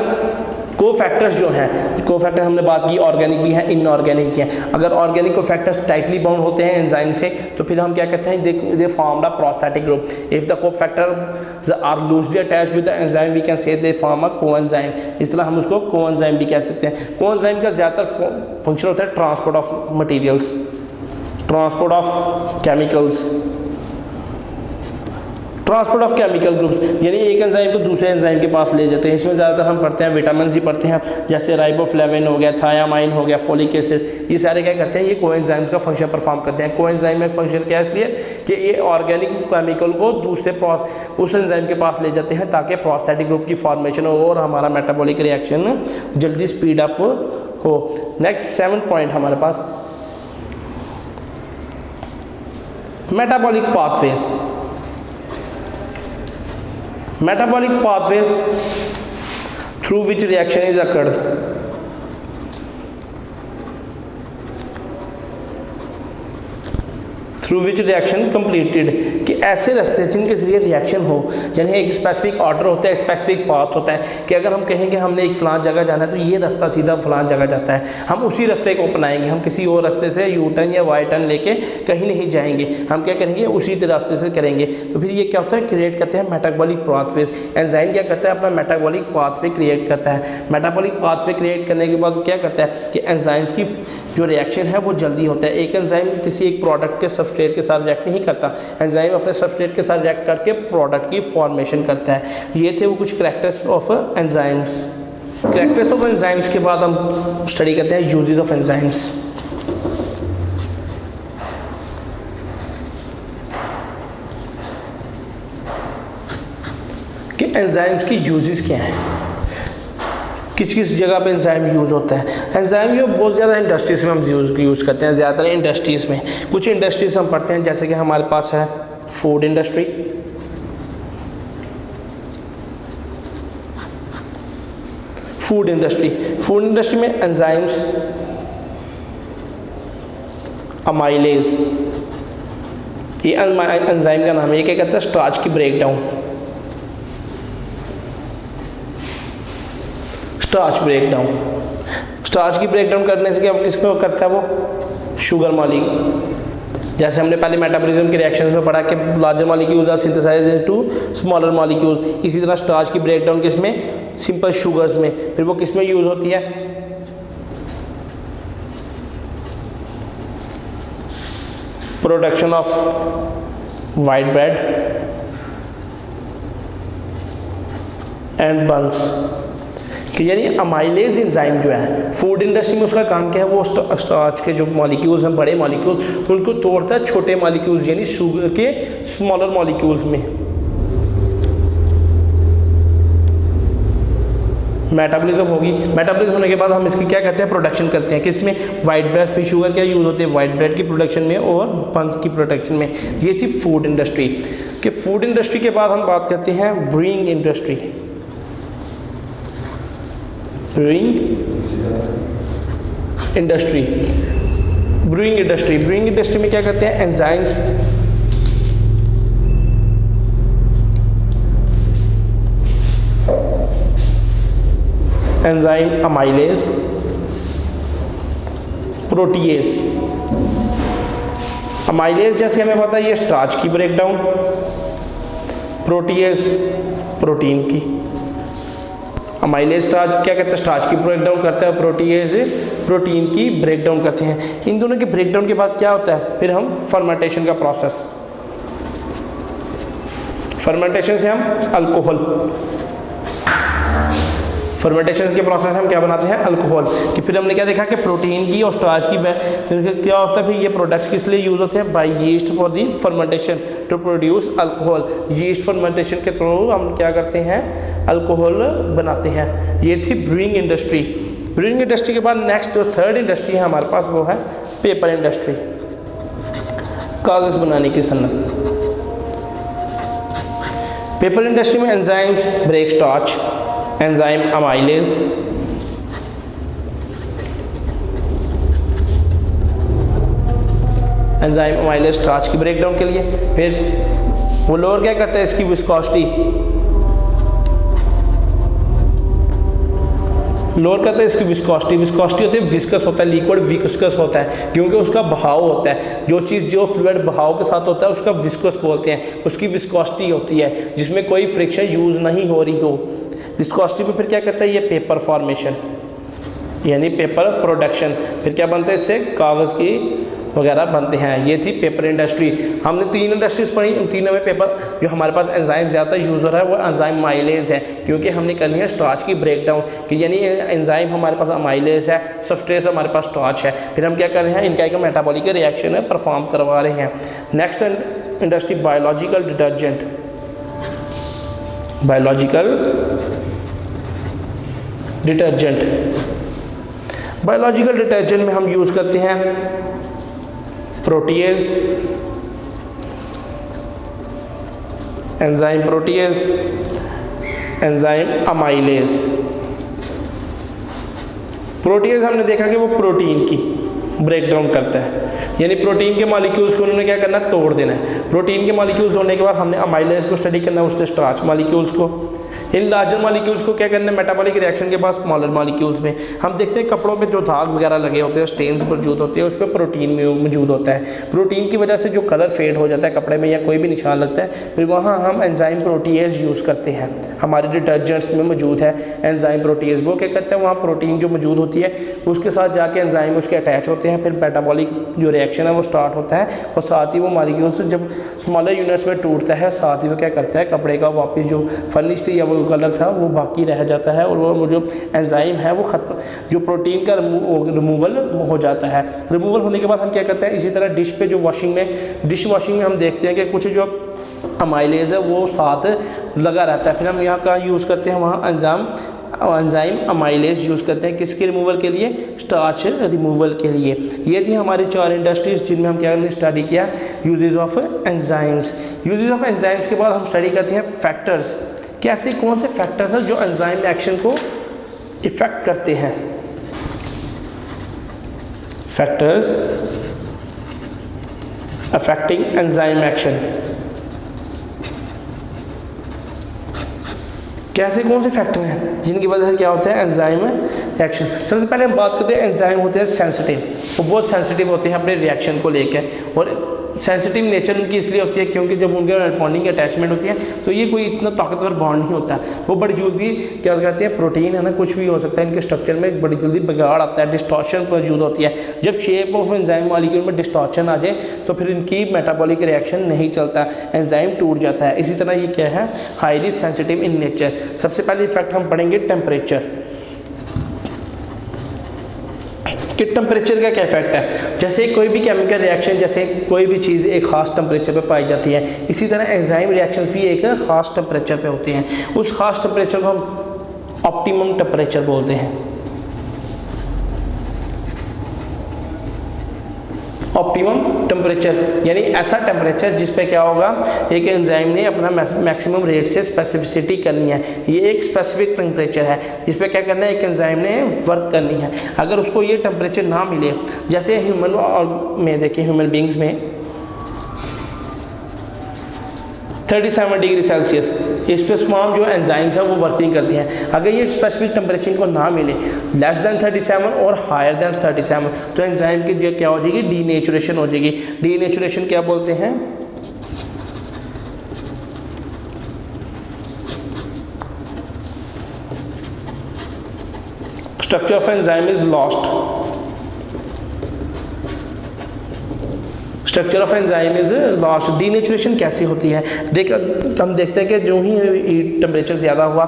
कोफैक्टर्स जो हैं, कोफैक्टर हमने बात की ऑर्गेनिक भी हैं, इनऑर्गेनिक हैं। अगर ऑर्गेनिक कोफैक्टर्स टाइटली बाउंड होते हैं एंजाइम से तो फिर हम क्या कहते हैं, they form the prosthetic group. If the cofactors are loosely attached with the enzyme we can say they form a coenzyme. इस तरह हम उसको कोएंजाइम भी कह सकते हैं। कोएंजाइम का ज़्यादातर फंक्शन होता है transport of materials, transport of chemicals, transport of chemical groups, यानी एक एंजाइम को दूसरे एंजाइम के पास ले जाते हैं। इसमें ज़्यादातर हम पढ़ते हैं विटामिन ही पढ़ते हैं, जैसे राइबोफ्लेविन हो गया, थायामाइन हो गया, फोलिक एसिड। ये सारे क्या करते हैं, ये कोएंजाइम्स का फंक्शन परफॉर्म करते हैं। कोएंजाइम में फंक्शन क्या है, इसलिए कि ये ऑर्गेनिक केमिकल को दूसरे उस एंजाइम के पास ले जाते हैं ताकि प्रोस्थेटिक ग्रुप की फॉर्मेशन हो और हमारा मेटाबॉलिक रिएक्शन जल्दी स्पीड अप हो। नेक्स्ट 7 पॉइंट हमारे पास metabolic pathways. Metabolic pathways through which reaction is occurred. Through which reaction completed, कि ऐसे रास्ते जिनके जरिए रिएक्शन हो, यानी एक स्पेसिफिक ऑर्डर होता है, स्पेसिफिक पाथ होता है कि अगर हम कहेंगे हमने एक फ़लान जगह जाना है तो ये रास्ता सीधा फ़लान जगह जाता है, हम उसी रास्ते को अपनाएंगे। हम किसी और रास्ते से यू टर्न या वाई टर्न लेके कहीं नहीं जाएंगे, हम क्या करेंगे, उसी रास्ते से करेंगे। तो फिर ये क्या होता है, क्रिएट करते हैं मेटाबॉलिक पाथवेज। एंजाइम क्या करता है, अपना मेटाबॉलिक पाथवे क्रिएट करता है। मेटाबॉलिक पाथवे क्रिएट करने के बाद क्या करता है कि एंजाइम्स की जो रिएक्शन है वो जल्दी होता है। एक एंजाइम किसी एक प्रोडक्ट के सबस्ट्रेट के साथ रिएक्ट नहीं करता, एंजाइम अपने सबस्ट्रेट के साथ रिएक्ट करके प्रोडक्ट की फॉर्मेशन करता है। ये थे वो कुछ characters of enzymes. Characters of enzymes के बाद हम स्टडी करते हैं यूजेस ऑफ एंजाइम्स। कि एंजाइम्स की यूजेस क्या हैं, किस किस जगह पे एंजाइम यूज़ होता है। एंजाइम ये बहुत ज़्यादा इंडस्ट्रीज़ में हम यूज़ करते हैं, ज़्यादातर इंडस्ट्रीज़ में। कुछ इंडस्ट्रीज़ हम पढ़ते हैं, जैसे कि हमारे पास है फूड इंडस्ट्री, फूड इंडस्ट्री में एंजाइम्स, अमाइलेज, ये एंजाइम का नाम है। ये क्या कहता है, स्टार्च की ब्रेकडाउन, स्टार्च की ब्रेकडाउन करने से क्या किसको करता है, वो शुगर मॉलिक्यूल। जैसे हमने पहले मेटाबॉलिज्म के रिएक्शंस में पढ़ा कि larger molecules are synthesized into smaller molecules. इसी तरह स्टार्च की ब्रेकडाउन किसमें, सिंपल शुगर्स में। फिर वो किसमें यूज़ होती है, production of white bread and buns. कि यानी अमाइलेज एंजाइम जो है फूड इंडस्ट्री में उसका काम क्या है, वो स्टार्च के जो मॉलिक्यूल्स हैं, बड़े मॉलिक्यूल्स, उनको तोड़ता है छोटे मॉलिक्यूल्स यानी शुगर के स्मॉलर मॉलिक्यूल्स में। मेटाबॉलिज्म होगी, मेटाबॉलिज्म होने के बाद हम इसकी क्या करते हैं, प्रोडक्शन करते हैं। किसमें, वाइट ब्रेड फिश शुगर क्या यूज़ होती है, वाइट ब्रेड की प्रोडक्शन में और बंस की प्रोडक्शन में। ये थी फूड इंडस्ट्री। कि फूड इंडस्ट्री के बाद हम बात करते हैं brewing industry. Brewing industry, brewing industry, brewing industry में क्या करते हैं, enzymes, enzyme amylase, protease. Amylase जैसे हमें पता है ये स्टार्च की ब्रेकडाउन, प्रोटीएज प्रोटीन की। अमाइलेज स्टार्च क्या कहते हैं, स्टार्च की ब्रेकडाउन करता है, प्रोटीएज प्रोटीन की ब्रेकडाउन करते हैं। इन दोनों के ब्रेकडाउन के बाद क्या होता है, फिर हम फर्मेंटेशन का प्रोसेस, फर्मेंटेशन से हम अल्कोहल, फर्मेंटेशन के प्रोसेस हम क्या बनाते हैं, अल्कोहल। कि फिर हमने क्या देखा कि प्रोटीन की और स्टार्च की फिर क्या होता है, फिर ये प्रोडक्ट्स किस लिए यूज़ होते हैं, by yeast for the fermentation to produce alcohol. Yeast fermentation के थ्रू हम क्या करते हैं, अल्कोहल बनाते हैं। ये थी ब्रूइंग इंडस्ट्री। ब्रूइंग इंडस्ट्री के बाद नेक्स्ट जो थर्ड इंडस्ट्री है हमारे पास वो है पेपर इंडस्ट्री, कागज़ बनाने की सन्नत। पेपर इंडस्ट्री में enzymes break starch, enzyme amylase, enzyme amylase starch की ब्रेकडाउन के लिए। फिर वो लोअर क्या करते हैं, इसकी विस्कोसिटी, लोअर करते हैं इसकी विस्कोसिटी। विस्कोसिटी होती है, विस्कस होता है, लिक्विड विस्कस होता है क्योंकि उसका बहाव होता है। जो चीज़ जो फ्लूइड बहाव के साथ होता है उसका विस्कस बोलते हैं, उसकी विस्कोसिटी होती है जिसमें कोई फ्रिक्शन यूज़ नहीं हो रही हो। विस्कोसिटी में फिर क्या कहता है, ये पेपर फॉर्मेशन यानी पेपर प्रोडक्शन। फिर क्या बनते हैं, इससे कागज़ की वगैरह बनते हैं। ये थी पेपर इंडस्ट्री। हमने 3 इंडस्ट्रीज़ पढ़ी, इन तीनों में पेपर जो हमारे पास एंजाइम ज़्यादा यूज़ हो रहा है वो एंजाइम अमाइलेज है, क्योंकि हमने करनी है स्टार्च की ब्रेकडाउन। कि यानी एंजाइम हमारे पास अमाइलेज है, सबस्ट्रेट हमारे पास स्टार्च है, फिर हम क्या कर रहे हैं, इनका एक मेटाबॉलिक रिएक्शन है परफॉर्म करवा रहे हैं। Next industry biological detergent, biological detergent. Biological detergent में हम यूज़ करते हैं protease, enzyme protease, enzyme amylase. Protease हमने देखा कि वो प्रोटीन की ब्रेकडाउन करता है, यानी प्रोटीन के मॉलिक्यूल्स को उन्होंने क्या करना, तोड़ देना है। प्रोटीन के मॉलिक्यूल्स तोड़ने के बाद हमने अमाइलेज को स्टडी करना है, उससे स्टार्च मॉलिक्यूल्स को। इन लार्जर मॉलिक्यूल्स को क्या करना है, मेटाबॉलिक रिएक्शन के बाद स्मॉलर मॉलिक्यूल्स में। हम देखते हैं कपड़ों में जो दाग वगैरह लगे होते हैं, स्टेन्स मौजूद होते हैं, उस पर प्रोटीन मौजूद होता है। प्रोटीन की वजह से जो कलर फेड हो जाता है कपड़े में या कोई भी निशान लगता है, फिर वहाँ हम एंजाइम प्रोटीएज यूज़ करते हैं। हमारे डिटर्जेंट्स में मौजूद है एंजाइम प्रोटीएज। वो क्या करते हैं, वहाँ प्रोटीन जो मौजूद होती है उसके साथ जाके एंजाइम उसके अटैच होते हैं, फिर मेटाबॉलिक जो रिएक्शन है वो स्टार्ट होता है, और साथ ही वो मॉलिक्यूल्स जब स्मॉलर यूनिट्स में टूटता है, साथ ही वो क्या करता है, कपड़े का वापस जो फर्निश थी या वो कलर था वो बाकी रह जाता है, और वो जो एंजाइम है वो ख़त्म, जो प्रोटीन का रिमूवल हो जाता है। रिमूवल होने के बाद हम क्या करते हैं, इसी तरह डिश पे जो वॉशिंग में, डिश वॉशिंग में हम देखते हैं कि कुछ जो अमाइलेज है वो साथ लगा रहता है। फिर हम यहाँ का यूज़ करते हैं, वहाँ एंजाइम अमाइलेज यूज़ करते हैं, किसके रिमूवल के लिए, स्टार्च रिमूवल के लिए। ये थी हमारी 4 इंडस्ट्रीज जिनमें हम क्या स्टडी किया, uses of enzymes. Uses of enzymes के बाद हम स्टडी करते हैं फैक्टर्स। कैसे, कौन से फैक्टर्स हैं जो एंजाइम एक्शन को इफेक्ट करते हैं। फैक्टर्स अफेक्टिंग एंजाइम एक्शन, कैसे कौन से फैक्टर हैं जिनकी वजह से क्या होता है, एंजाइम एक्शन। सबसे पहले हम बात करते हैं, एंजाइम होते हैं सेंसिटिव, वो बहुत सेंसिटिव होते हैं अपने रिएक्शन को लेकर। और सेंसिटिव नेचर उनकी इसलिए होती है क्योंकि जब उनके बॉन्डिंग अटैचमेंट होती है तो ये कोई इतना ताकतवर बॉन्ड नहीं होता, वो बड़ी जल्दी क्या कहते हैं, प्रोटीन है ना, कुछ भी हो सकता है, इनके स्ट्रक्चर में बड़ी जल्दी बिगाड़ आता है, डिस्टॉर्शन मौजूद होती है। जब शेप ऑफ एंजाइम मॉलिक्यूल में डिस्टॉर्शन आ जाए तो फिर इनकी मेटाबॉलिक रिएक्शन नहीं चलता, एंजाइम टूट जाता है। इसी तरह ये क्या है, हाईली सेंसिटिव इन नेचर। सबसे पहले इफेक्ट हम पढ़ेंगे टेम्परेचर। कि टेम्परेचर का क्या इफेक्ट है। जैसे कोई भी केमिकल रिएक्शन, जैसे कोई भी चीज़ एक ख़ास टेम्परेचर पे पाई जाती है, इसी तरह एंजाइम रिएक्शन भी एक ख़ास टेम्परेचर पे होते हैं। उस ख़ास टेम्परेचर को हम ऑप्टिमम टेम्परेचर बोलते हैं। ऑप्टिमम टेम्परेचर यानी ऐसा टेम्परेचर जिस पे क्या होगा, एक एंजाइम ने अपना मैक्सिमम रेट से स्पेसिफिसिटी करनी है। ये एक स्पेसिफिक टेम्परेचर है जिस पे क्या करना है, एक एंजाइम ने वर्क करनी है। अगर उसको ये टेम्परेचर ना मिले, जैसे ह्यूमन में देखिए, ह्यूमन बींग्स में 37 डिग्री सेल्सियस इस पे स्मार्म जो एंजाइम्स है वो वर्किंग करती हैं। अगर ये स्पेसिफिक टेम्परेचर को ना मिले, लेस देन 37 और हायर देन 37, तो एंजाइम की जो क्या हो जाएगी, डीनेचुरेशन हो जाएगी। डीनेचुरेशन क्या बोलते हैं, structure of enzyme is lost. Structure of enzyme is lost. Denaturation कैसी होती है, हम देखते हैं कि जो ही टेम्परेचर ज़्यादा हुआ,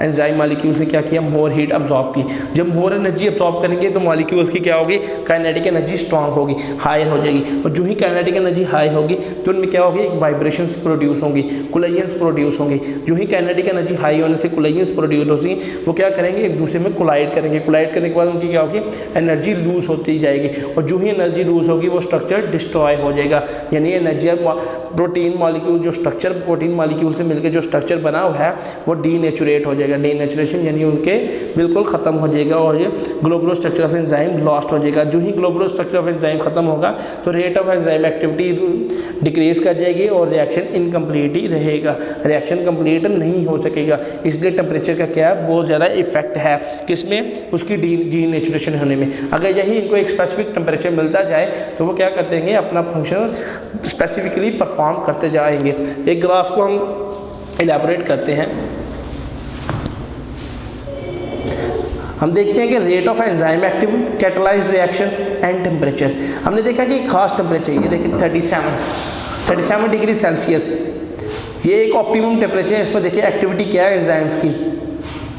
एंजाइम मॉलिक्यूल्स ने क्या किया, मोर हीट अब्जॉर्ब की। जब मोर एनर्जी अब्जॉर्ब करेंगे तो मॉलिक्यूल्स की क्या होगी, काइनेटिक एनर्जी स्ट्रांग होगी, हायर हो जाएगी। और जो ही काइनेटिक एनर्जी हाई होगी तो उनमें क्या होगी, वाइब्रेशंस प्रोड्यूस होंगी, कोलाइजन्स प्रोड्यूस होंगे। जो ही काइनेटिक एनर्जी हाई होने से कोलाइजन्स प्रोड्यूस होगी, वो क्या करेंगे, एक दूसरे में कोलाइड करेंगे। कोलाइड करने के बाद उनकी क्या होगी, एनर्जी लूज होती जाएगी। और जो ही एनर्जी लूज होगी वो स्ट्रक्चर डिस्ट्रॉय हो जाएगा। यानी एनर्जी प्रोटीन मॉलिक्यूल, जो स्ट्रक्चर प्रोटीन मॉलिक्यूल से मिलकर जो स्ट्रक्चर बना हुआ है वो डीनेचुरेट हो जाएगा। डीनेचुरेशन यानी उनके बिल्कुल ख़त्म हो जाएगा और ये globular structure of enzyme lost हो जाएगा। जो ही ग्लोबुलर स्ट्रक्चर ऑफ एंजाइम खत्म होगा तो rate of enzyme activity decrease कर जाएगी और रिएक्शन इनकम्प्लीट ही रहेगा, रिएक्शन कंप्लीट नहीं हो सकेगा। इसलिए टेम्परेचर का क्या है, बहुत ज़्यादा इफेक्ट है किसमें, उसकी डीनेचुरेशन होने में। अगर यही इनको एक स्पेसिफिक टेम्परेचर मिलता जाए तो वो क्या करते हैं, अपना फंक्शन स्पेसिफिकली परफॉर्म करते जाएंगे। एक ग्राफ को हम इलैबोरेट करते हैं। हम देखते हैं कि rate of enzyme active catalysed reaction and temperature. हमने देखा कि एक खास टेम्परेचर, ये देखिए 37 डिग्री सेल्सियस, ये एक ऑप्टिमम टेम्परेचर है। इसमें देखिए एक्टिविटी क्या है एंजाइम्स की,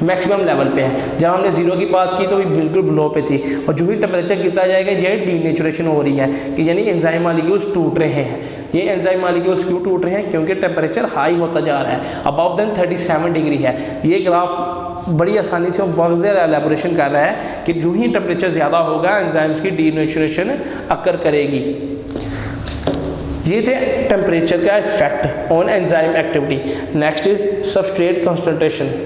मैक्सिमम लेवल पे है। जब हमने जीरो की बात की तो भी बिल्कुल लो पे थी, और जो ही टेम्परेचर गिरता जाएगा ये डीनेचुरेशन हो रही है कि यानी एंजाइम मॉलिक्यूल्स टूट रहे हैं। ये एंजाइम मॉलिक्यूल्स क्यों टूट रहे हैं, क्योंकि टेम्परेचर हाई होता जा रहा है, अबव देन 37 डिग्री है। ये ग्राफ बड़ी आसानी से बहुत ज़्यादा एलैबोरेशन कर रहा है कि जो ही टेम्परेचर ज़्यादा होगा एंजाइम्स की डीनेचुरेशन अकर करेगी। ये थे टेम्परेचर का effect on enzyme activity. Next is substrate concentration.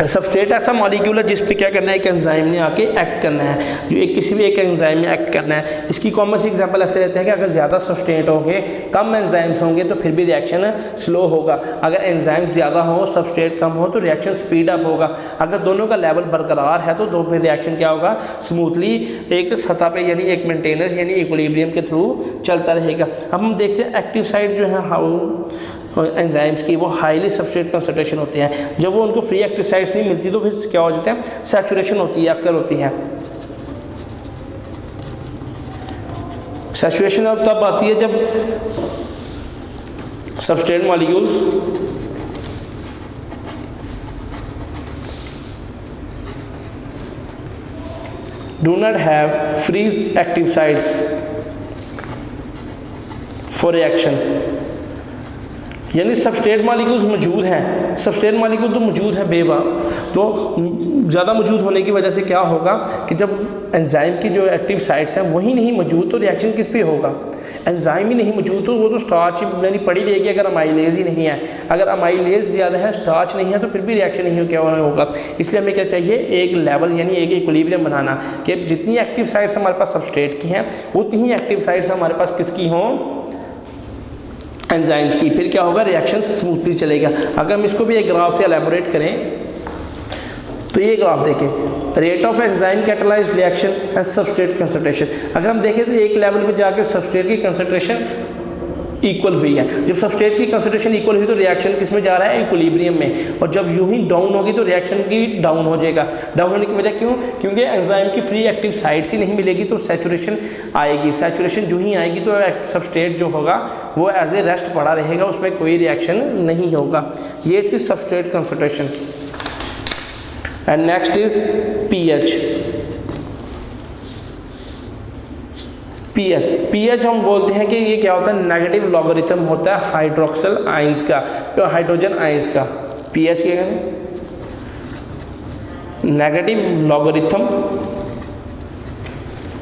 Substrate ऐसा मॉलिक्यूल है जिस पे क्या करना है, एक एंजाइम ने आके एक्ट करना है, जो एक किसी भी एक एंजाइम में एक्ट करना है। इसकी कॉमन सी एग्जांपल ऐसे रहते हैं कि अगर ज़्यादा सबस्ट्रेट होंगे, कम एंजाइम्स होंगे तो फिर भी रिएक्शन स्लो होगा। अगर एंजाइम्स ज़्यादा हो, सबस्ट्रेट कम हो तो रिएक्शन स्पीड अप होगा। अगर दोनों का लेवल बरकरार है तो फिर रिएक्शन क्या होगा, स्मूथली एक सतह पे यानी एक मेंटेनेंस यानी इक्विलिब्रियम के थ्रू चलता रहेगा। अब हम देखते हैं एक्टिव साइड जो है एंजाइम्स की, वो हाईली सबस्ट्रेट कंसंट्रेशन होते हैं। जब वो उनको फ्री एक्टिव साइड्स नहीं मिलती तो फिर क्या हो जाता है, सैचुरेशन होती है, अक्कर होती है। सैचुरेशन अब तब आती है जब substrate molecules do not have free active sites for reaction। यानी सबस्ट्रेट मॉलिक्यूल्स मौजूद हैं, सबस्ट्रेट मॉलिक्यूल तो मौजूद है बेबा, तो ज़्यादा मौजूद होने की वजह से क्या होगा कि जब एंजाइम की जो एक्टिव साइट्स हैं वही नहीं मौजूद तो रिएक्शन किस पे होगा, एंजाइम ही नहीं मौजूद तो वो तो स्टार्च यानी पड़ी रहेगी। अगर अमाइलेज ही नहीं है, अगर अमाइलेज ज़्यादा है, स्टार्च नहीं है तो फिर भी रिएक्शन नहीं क्या होगा। इसलिए हमें क्या चाहिए, एक लेवल यानी एक इक्विलिब्रियम बनाना कि जितनी एक्टिव साइट्स हमारे पास सबस्ट्रेट की हैं उतनी ही एक्टिव साइट्स हमारे पास किसकी हों, एंजाइम्स की। फिर क्या होगा, रिएक्शन स्मूथली चलेगा। अगर हम इसको भी एक ग्राफ से एलैबोरेट करें तो ये ग्राफ देखें, rate of enzyme catalysed reaction and substrate concentration. अगर हम देखें तो एक लेवल पे जाकर सबस्ट्रेट की कंसंट्रेशन इक्वल हुई है। जब सबस्ट्रेट की कंसंट्रेशन इक्वल हुई तो रिएक्शन किस में जा रहा है, इक्विलिब्रियम में, और जब यूं ही डाउन होगी तो रिएक्शन की डाउन हो जाएगा। डाउन होने की वजह क्यों, क्योंकि एंजाइम की फ्री एक्टिव साइट्स ही नहीं मिलेगी तो सैचुरेशन आएगी। सैचुरेशन जो ही आएगी तो सबस्ट्रेट जो होगा वो एज ए रेस्ट पड़ा रहेगा, उसमें कोई रिएक्शन नहीं होगा। ये थी substrate concentration. And next is pH. PH हम बोलते हैं कि ये क्या होता है, नेगेटिव लॉगरिथम होता है हाइड्रोक्सिल आयंस का, हाइड्रोजन आयंस का। पीएच क्या है, negative logarithm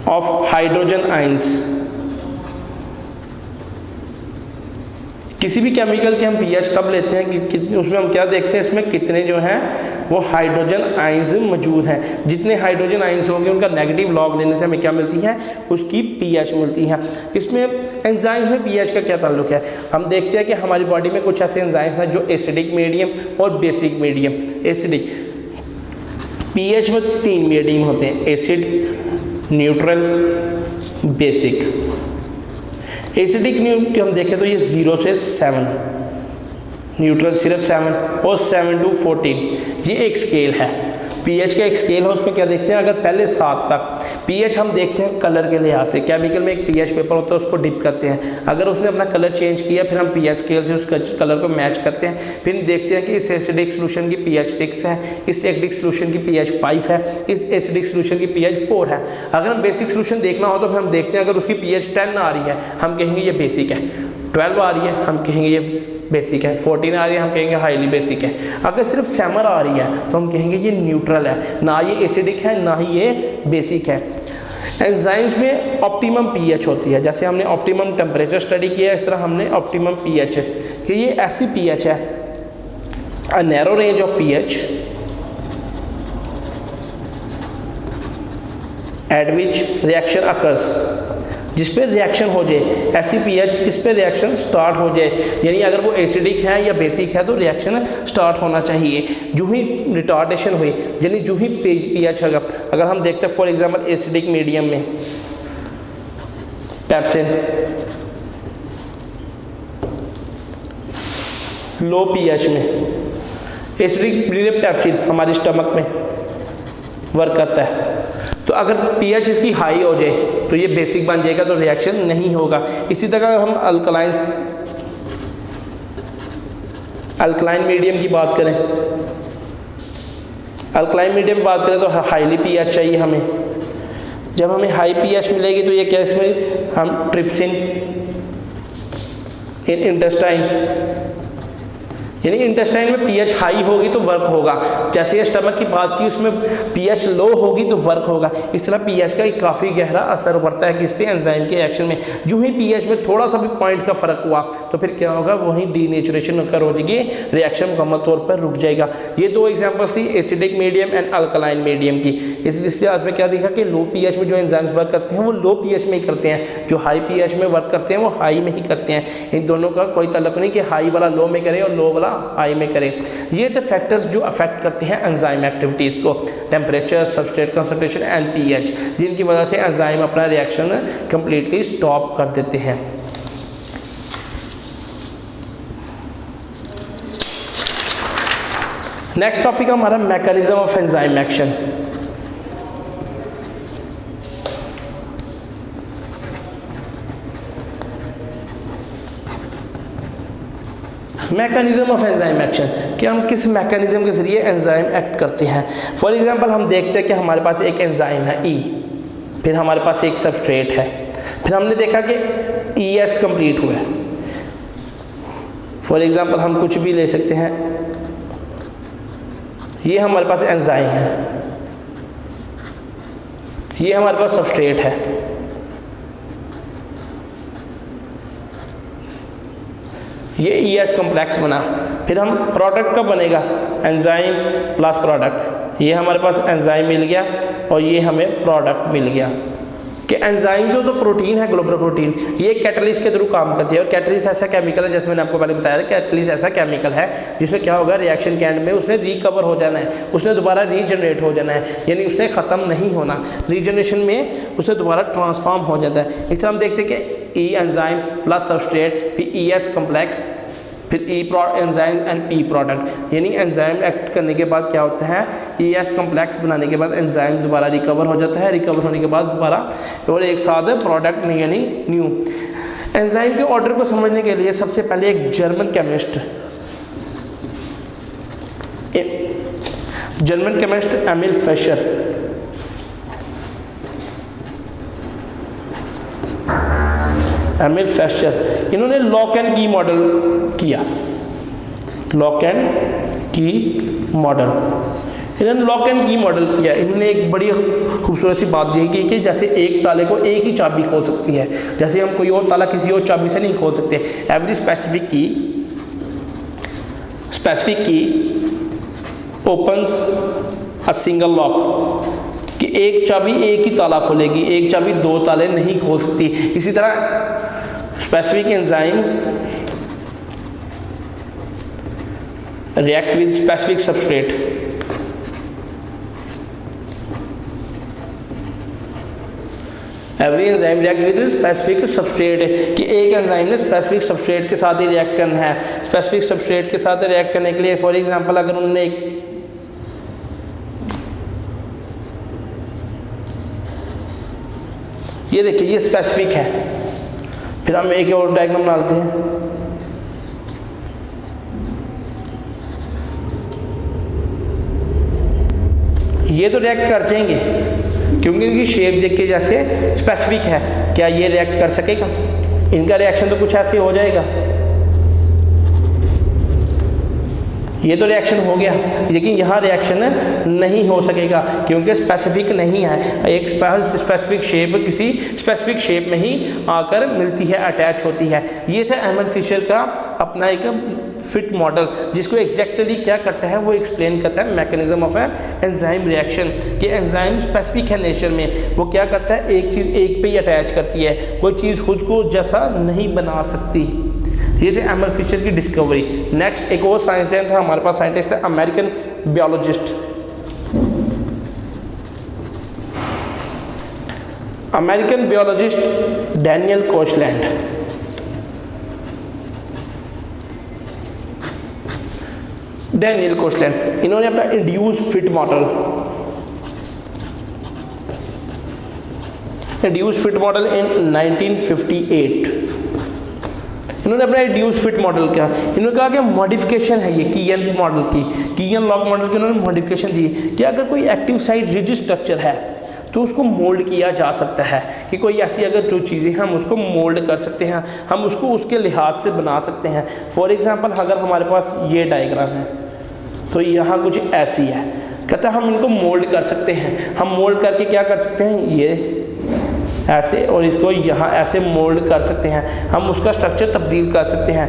of hydrogen ions. किसी भी केमिकल के हम पीएच तब लेते हैं कि उसमें हम क्या देखते हैं, इसमें कितने जो हैं वो हाइड्रोजन आयंस मौजूद हैं। जितने हाइड्रोजन आयंस होंगे उनका नेगेटिव लॉग लेने से हमें क्या मिलती है, उसकी पीएच मिलती है। इसमें एंजाइम्स में पीएच का क्या ताल्लुक है, हम देखते हैं कि हमारी बॉडी में कुछ ऐसे एंजाइम्स हैं जो एसिडिक मीडियम और बेसिक मीडियम। एसिडिक, पीएच में 3 मीडियम होते हैं, acid, neutral, basic. Acidic medium की हम देखें तो ये 0 से 7, न्यूट्रल सिर्फ 7 और 7 to 14, ये एक स्केल है। पीएच का एक स्केल है, उसमें क्या देखते हैं, अगर पहले 7 तक पीएच हम देखते हैं कलर के लिहाज से। केमिकल में एक पीएच पेपर होता है, उसको डिप करते हैं, अगर उसने अपना कलर चेंज किया फिर हम पीएच स्केल से उस कलर को मैच करते हैं। फिर देखते हैं कि इस एसिडिक सोल्यूशन की पीएच 6 है, इस एसिडिक सोल्यूशन की पीएच 5 है, इस एसिडिक सोल्यूशन की पीएच 4 है। अगर हम बेसिक सोल्यूशन देखना हो तो हम देखते हैं अगर उसकी पीएच 10 आ रही है हम कहेंगे ये बेसिक है, 12 आ रही है हम कहेंगे ये बेसिक है, 14 आ रही है हम कहेंगे हाईली बेसिक है। अगर सिर्फ 7 आ रही है तो हम कहेंगे ये न्यूट्रल है, ना ये एसिडिक है ना ही ये बेसिक है। एंजाइम्स में ऑप्टिमम पीएच होती है, जैसे हमने ऑप्टिमम टेम्परेचर स्टडी किया इस तरह हमने ऑप्टिमम पीएच है कि ये ऐसी पीएच है, a narrow range of pH eight which reaction occurs, जिस पे रिएक्शन हो जाए, ऐसी पीएच जिस पे रिएक्शन स्टार्ट हो जाए। यानी अगर वो एसिडिक है या बेसिक है तो रिएक्शन स्टार्ट होना चाहिए। जो ही रिटार्डेशन हुई यानी जो ही पीएच होगा, अगर हम देखते हैं फॉर एग्जांपल एसिडिक मीडियम में पेप्सिन लो पीएच में, एसिडिक मीडियम पेप्सिन हमारे स्टमक में वर्क करता है, तो अगर पीएच इसकी हाई हो जाए तो ये बेसिक बन जाएगा तो रिएक्शन नहीं होगा। इसी तरह अगर हम अल्कलाइन मीडियम की बात करें, अल्कलाइन मीडियम की बात करें तो हाईली पीएच चाहिए हमें। जब हमें हाई पीएच मिलेगी तो ये क्या, इसमें हम ट्रिप्सिन इन इंटेस्टाइन, यानी इंटेस्टाइन में पीएच हाई होगी तो वर्क होगा। जैसे ये स्टमक की बात की उसमें पीएच लो होगी तो वर्क होगा। इस तरह पीएच का एक काफ़ी गहरा असर पड़ता है किस पे, एंजाइम के एक्शन में। जो ही पीएच में थोड़ा सा भी पॉइंट का फर्क हुआ तो फिर क्या होगा, वहीं डीनेचुरेशन ओकर हो जाएगी, रिएक्शन मुकम्मल तौर पर रुक जाएगा। ये 2 एग्जाम्पल्स थी acidic medium and alkaline medium की। इसलिए आज में क्या देखा कि लो पीएच में जो एंजाइम्स वर्क करते हैं वो लो पीएच में ही करते हैं, जो हाई पीएच में वर्क करते हैं वो हाई में ही करते हैं। इन दोनों का कोई ताल्लुक नहीं कि हाई वाला लो में करे और लो वाला हाई में करें। ये थे फैक्टर्स जो अफेक्ट करते हैं एंजाइम एक्टिविटीज़ को, temperature, substrate concentration and pH, जिनकी वजह से एंजाइम अपना रिएक्शन कंप्लीटली स्टॉप कर देते हैं। नेक्स्ट टॉपिक हमारा mechanism of enzyme action. Mechanism of enzyme action कि हम किस मैकेनिज्म के जरिए एंजाइम एक्ट करते हैं। फॉर एग्जांपल हम देखते हैं कि हमारे पास एक एंजाइम है ई, फिर हमारे पास एक सबस्ट्रेट है, फिर हमने देखा कि ES कंप्लीट हुआ है। फॉर एग्जांपल हम कुछ भी ले सकते हैं, ये हमारे पास एंजाइम है, ये हमारे पास सबस्ट्रेट है, ये ES कॉम्प्लेक्स बना, फिर हम प्रोडक्ट कब बनेगा, एंजाइम प्लस प्रोडक्ट। ये हमारे पास एंजाइम मिल गया और ये हमें प्रोडक्ट मिल गया। कि एंजाइम जो तो प्रोटीन है, ग्लोबुलर प्रोटीन, ये कैटलिस्ट के थ्रू काम करती है। और कैटलिस्ट ऐसा केमिकल है, जैसे मैंने आपको पहले बताया था, कैटलिस्ट ऐसा केमिकल है जिसमें क्या होगा, रिएक्शन के एंड में उसने रिकवर हो जाना है, उसने दोबारा रीजनरेट हो जाना है, यानी उसने ख़त्म नहीं होना। रीजनरेशन में उसने दोबारा ट्रांसफॉर्म हो जाता है। इस तरह हम देखते हैं कि ई एंजाइम प्लस सबस्ट्रेट, फिर ई एस कम्प्लेक्स, फिर ई एंजाइम एंड पी प्रोडक्ट। यानी एंजाइम एक्ट करने के बाद क्या होता है, ई एस कम्प्लेक्स बनाने के बाद एंजाइम दोबारा रिकवर हो जाता है, रिकवर होने के बाद दोबारा और एक साथ प्रोडक्ट यानी न्यू। एंजाइम के ऑर्डर को समझने के लिए सबसे पहले एक जर्मन केमिस्ट एमिल फिशर, इन्होंने लॉक एंड की मॉडल किया। लॉक एंड की मॉडल, इन्होंने लॉक एंड की मॉडल किया। इन्होंने एक बड़ी खूबसूरत सी बात यही की कि जैसे एक ताले को एक ही चाबी खोल सकती है, जैसे हम कोई और ताला किसी और चाबी से नहीं खोल सकते। एवरी स्पेसिफिक की ओपन्स अ सिंगल लॉक, कि एक चाबी एक ही ताला खोलेगी, एक चाबी दो ताले नहीं खोल सकती। इसी तरह specific enzyme react with specific substrate, every enzyme react with specific substrate, कि एक एंजाइम ने स्पेसिफिक सबस्ट्रेट के साथ ही रिएक्ट करना है। स्पेसिफिक सबस्ट्रेट के साथ रिएक्ट करने के लिए फॉर एग्जांपल अगर उन्होंने एक ये देखिए ये स्पेसिफिक है, फिर हम एक और डायग्राम बना लेते हैं। ये तो रिएक्ट कर जाएंगे क्योंकि इनकी शेप देख के जैसे स्पेसिफिक है, क्या ये रिएक्ट कर सकेगा? इनका रिएक्शन तो कुछ ऐसे हो जाएगा, ये तो रिएक्शन हो गया, लेकिन यहाँ रिएक्शन नहीं हो सकेगा क्योंकि स्पेसिफिक नहीं है। एक स्पेसिफिक शेप किसी स्पेसिफिक शेप में ही आकर मिलती है, अटैच होती है। ये था एमिल फिशर का अपना एक फिट मॉडल, जिसको एग्जैक्टली क्या करता है वो एक्सप्लेन करता है मैकेनिज्म ऑफ एंजाइम रिएक्शन। कि एंजाइम स्पेसिफिक है नेचर में, वो क्या करता है एक चीज़ एक पे ही अटैच करती है, कोई चीज़ खुद को जैसा नहीं बना सकती। ये थे एमिल फिशर की डिस्कवरी। नेक्स्ट एक और साइंसदान था हमारे पास, साइंटिस्ट था अमेरिकन बायोलॉजिस्ट डैनियल कोचलैंड। इन्होंने अपना इंड्यूस फिट मॉडल इन 1958 इन्होंने अपना इंड्यूस फिट मॉडल किया। इन्होंने कहा कि मॉडिफिकेशन है ये कीगन मॉडल की, कीगन लॉक मॉडल की उन्होंने मॉडिफिकेशन दी कि अगर कोई एक्टिव साइट रिजिड स्ट्रक्चर है तो उसको मोल्ड किया जा सकता है, कि कोई ऐसी अगर जो चीज़ें हम उसको मोल्ड कर सकते हैं, हम उसको उसके लिहाज से बना सकते हैं। फॉर एग्जांपल अगर हमारे पास ये डायग्राम है तो यहाँ कुछ ऐसी है, कहता है हम इनको मोल्ड कर सकते हैं। हम मोल्ड करके क्या कर सकते हैं, ये ऐसे और इसको यहाँ ऐसे मोल्ड कर सकते हैं, हम उसका स्ट्रक्चर तब्दील कर सकते हैं।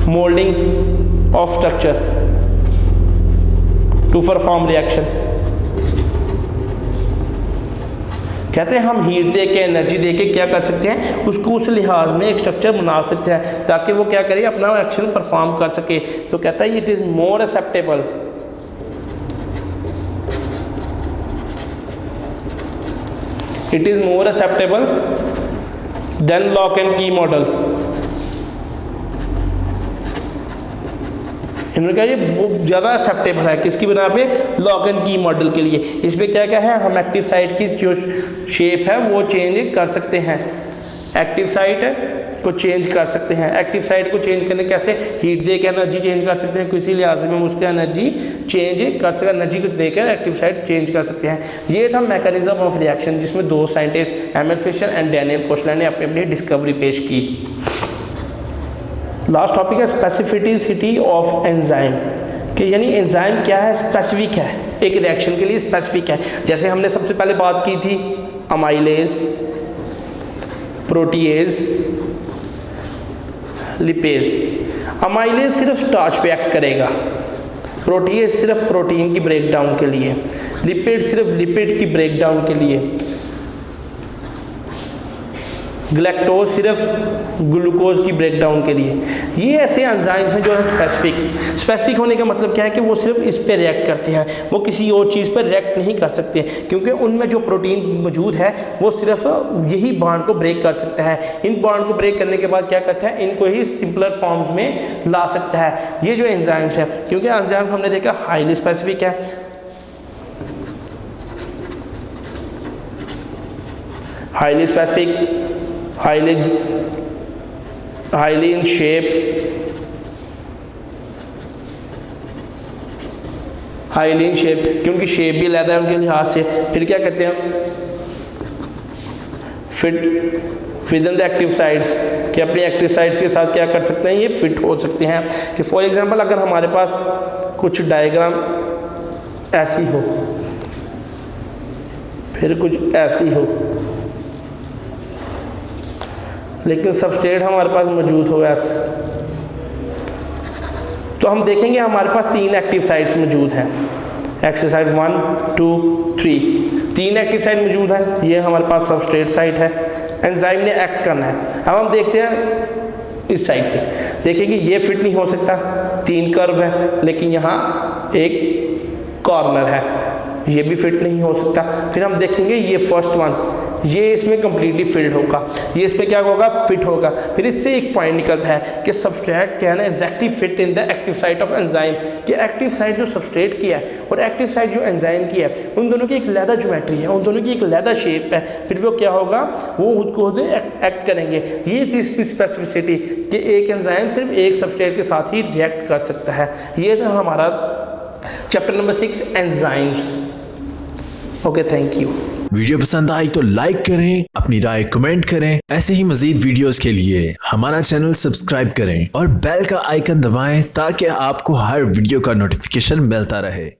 Moulding of structure to perform reaction, कहते हैं हम हीट दे के एनर्जी दे के क्या कर सकते हैं, उसको उस लिहाज में एक स्ट्रक्चर बना सकते हैं ताकि वो क्या करे, अपना एक्शन परफॉर्म कर सके। तो कहता है it is more acceptable than lock and key model. इन्होंने कहा ये ज़्यादा एक्सेप्टेबल है किसकी बना पे, लॉक एंड की मॉडल के लिए। इसमें क्या क्या है, हम एक्टिव साइट की जो शेप है वो चेंज कर सकते हैं, एक्टिव साइट को चेंज कर सकते हैं। एक्टिव साइट को चेंज करने कैसे, हीट दे के एनर्जी चेंज कर सकते हैं, किसी लिहाज में हम उसकी एनर्जी चेंज कर सकते हैं, एनर्जी को देकर एक्टिव साइट चेंज कर सकते हैं। ये था मैकेनिज्म ऑफ रिएक्शन, जिसमें दो scientist Emil Fischer and Daniel Koshland ने अपनी डिस्कवरी पेश की। लास्ट टॉपिक है स्पेसिफिसिटी ऑफ एंजाइम, कि यानी एंजाइम क्या है, स्पेसिफिक है, एक रिएक्शन के लिए स्पेसिफिक है। जैसे हमने सबसे पहले बात की थी अमाइलेज, प्रोटीएज, लिपेज। अमाइलेज सिर्फ स्टार्च पे एक्ट करेगा, प्रोटीएज सिर्फ प्रोटीन की ब्रेकडाउन के लिए, लिपिड सिर्फ लिपिड की ब्रेकडाउन के लिए। ग्लैक्टोज सिर्फ ग्लूकोज की ब्रेकडाउन के लिए। ये ऐसे एंजाइम हैं जो है स्पेसिफिक होने का मतलब क्या है कि वो सिर्फ इस पे रिएक्ट करते हैं, वो किसी और चीज़ पर रिएक्ट नहीं कर सकते, क्योंकि उनमें जो प्रोटीन मौजूद है वो सिर्फ यही बॉन्ड को ब्रेक कर सकता है। इन बॉन्ड को ब्रेक करने के बाद क्या करता है, इनको ही सिंपलर फॉर्म्स में ला सकता है। ये जो एंजाइम्स है, क्योंकि एंजाइम हमने देखा हाईली स्पेसिफिक है, highly specific, highly in shape, highly in shape क्योंकि शेप भी अलग है उनके लिहाज से। फिर क्या कहते हैं, fit with in the active sites, कि अपनी एक्टिव साइट्स के साथ क्या कर सकते हैं, ये फिट हो सकते हैं। कि फॉर एग्जांपल अगर हमारे पास कुछ डायग्राम ऐसी हो, फिर कुछ ऐसी हो, लेकिन सबस्ट्रेट हमारे पास मौजूद हो ऐसे, तो हम देखेंगे हमारे पास 3 एक्टिव साइट्स मौजूद हैं। एक्टिव साइट 1 2 3, 3 एक्टिव साइट मौजूद है। ये हमारे पास सबस्ट्रेट साइट है, एंजाइम ने एक्ट करना है। अब हम देखते हैं इस साइड से, देखेंगे ये फिट नहीं हो सकता, 3 कर्व है, लेकिन यहाँ एक कॉर्नर है, ये भी फिट नहीं हो सकता। फिर हम देखेंगे ये फर्स्ट वन, ये इसमें कंप्लीटली फिल्ड होगा, ये इसमें क्या होगा, फिट होगा। फिर इससे एक पॉइंट निकलता है कि substrate can exactly fit in the active site of enzyme, कि एक्टिव साइट जो सबस्ट्रेट की है और एक्टिव साइट जो एंजाइम की है, उन दोनों की एक लैदा ज्योमेट्री है, उन दोनों की एक लैदा शेप है। फिर वो क्या होगा, वो खुद को खुद एक्ट करेंगे। ये थी इसकी स्पेसिफिसिटी कि एक एंजाइम सिर्फ एक सबस्ट्रेट के साथ ही रिएक्ट कर सकता है। ये था हमारा chapter number 6 enzymes. Okay, thank you. Video पसंद आई तो लाइक करें, अपनी राय कमेंट करें। ऐसे ही मजीद वीडियोस के लिए हमारा चैनल सब्सक्राइब करें और बेल का आइकन दबाएं ताकि आपको हर वीडियो का नोटिफिकेशन मिलता रहे।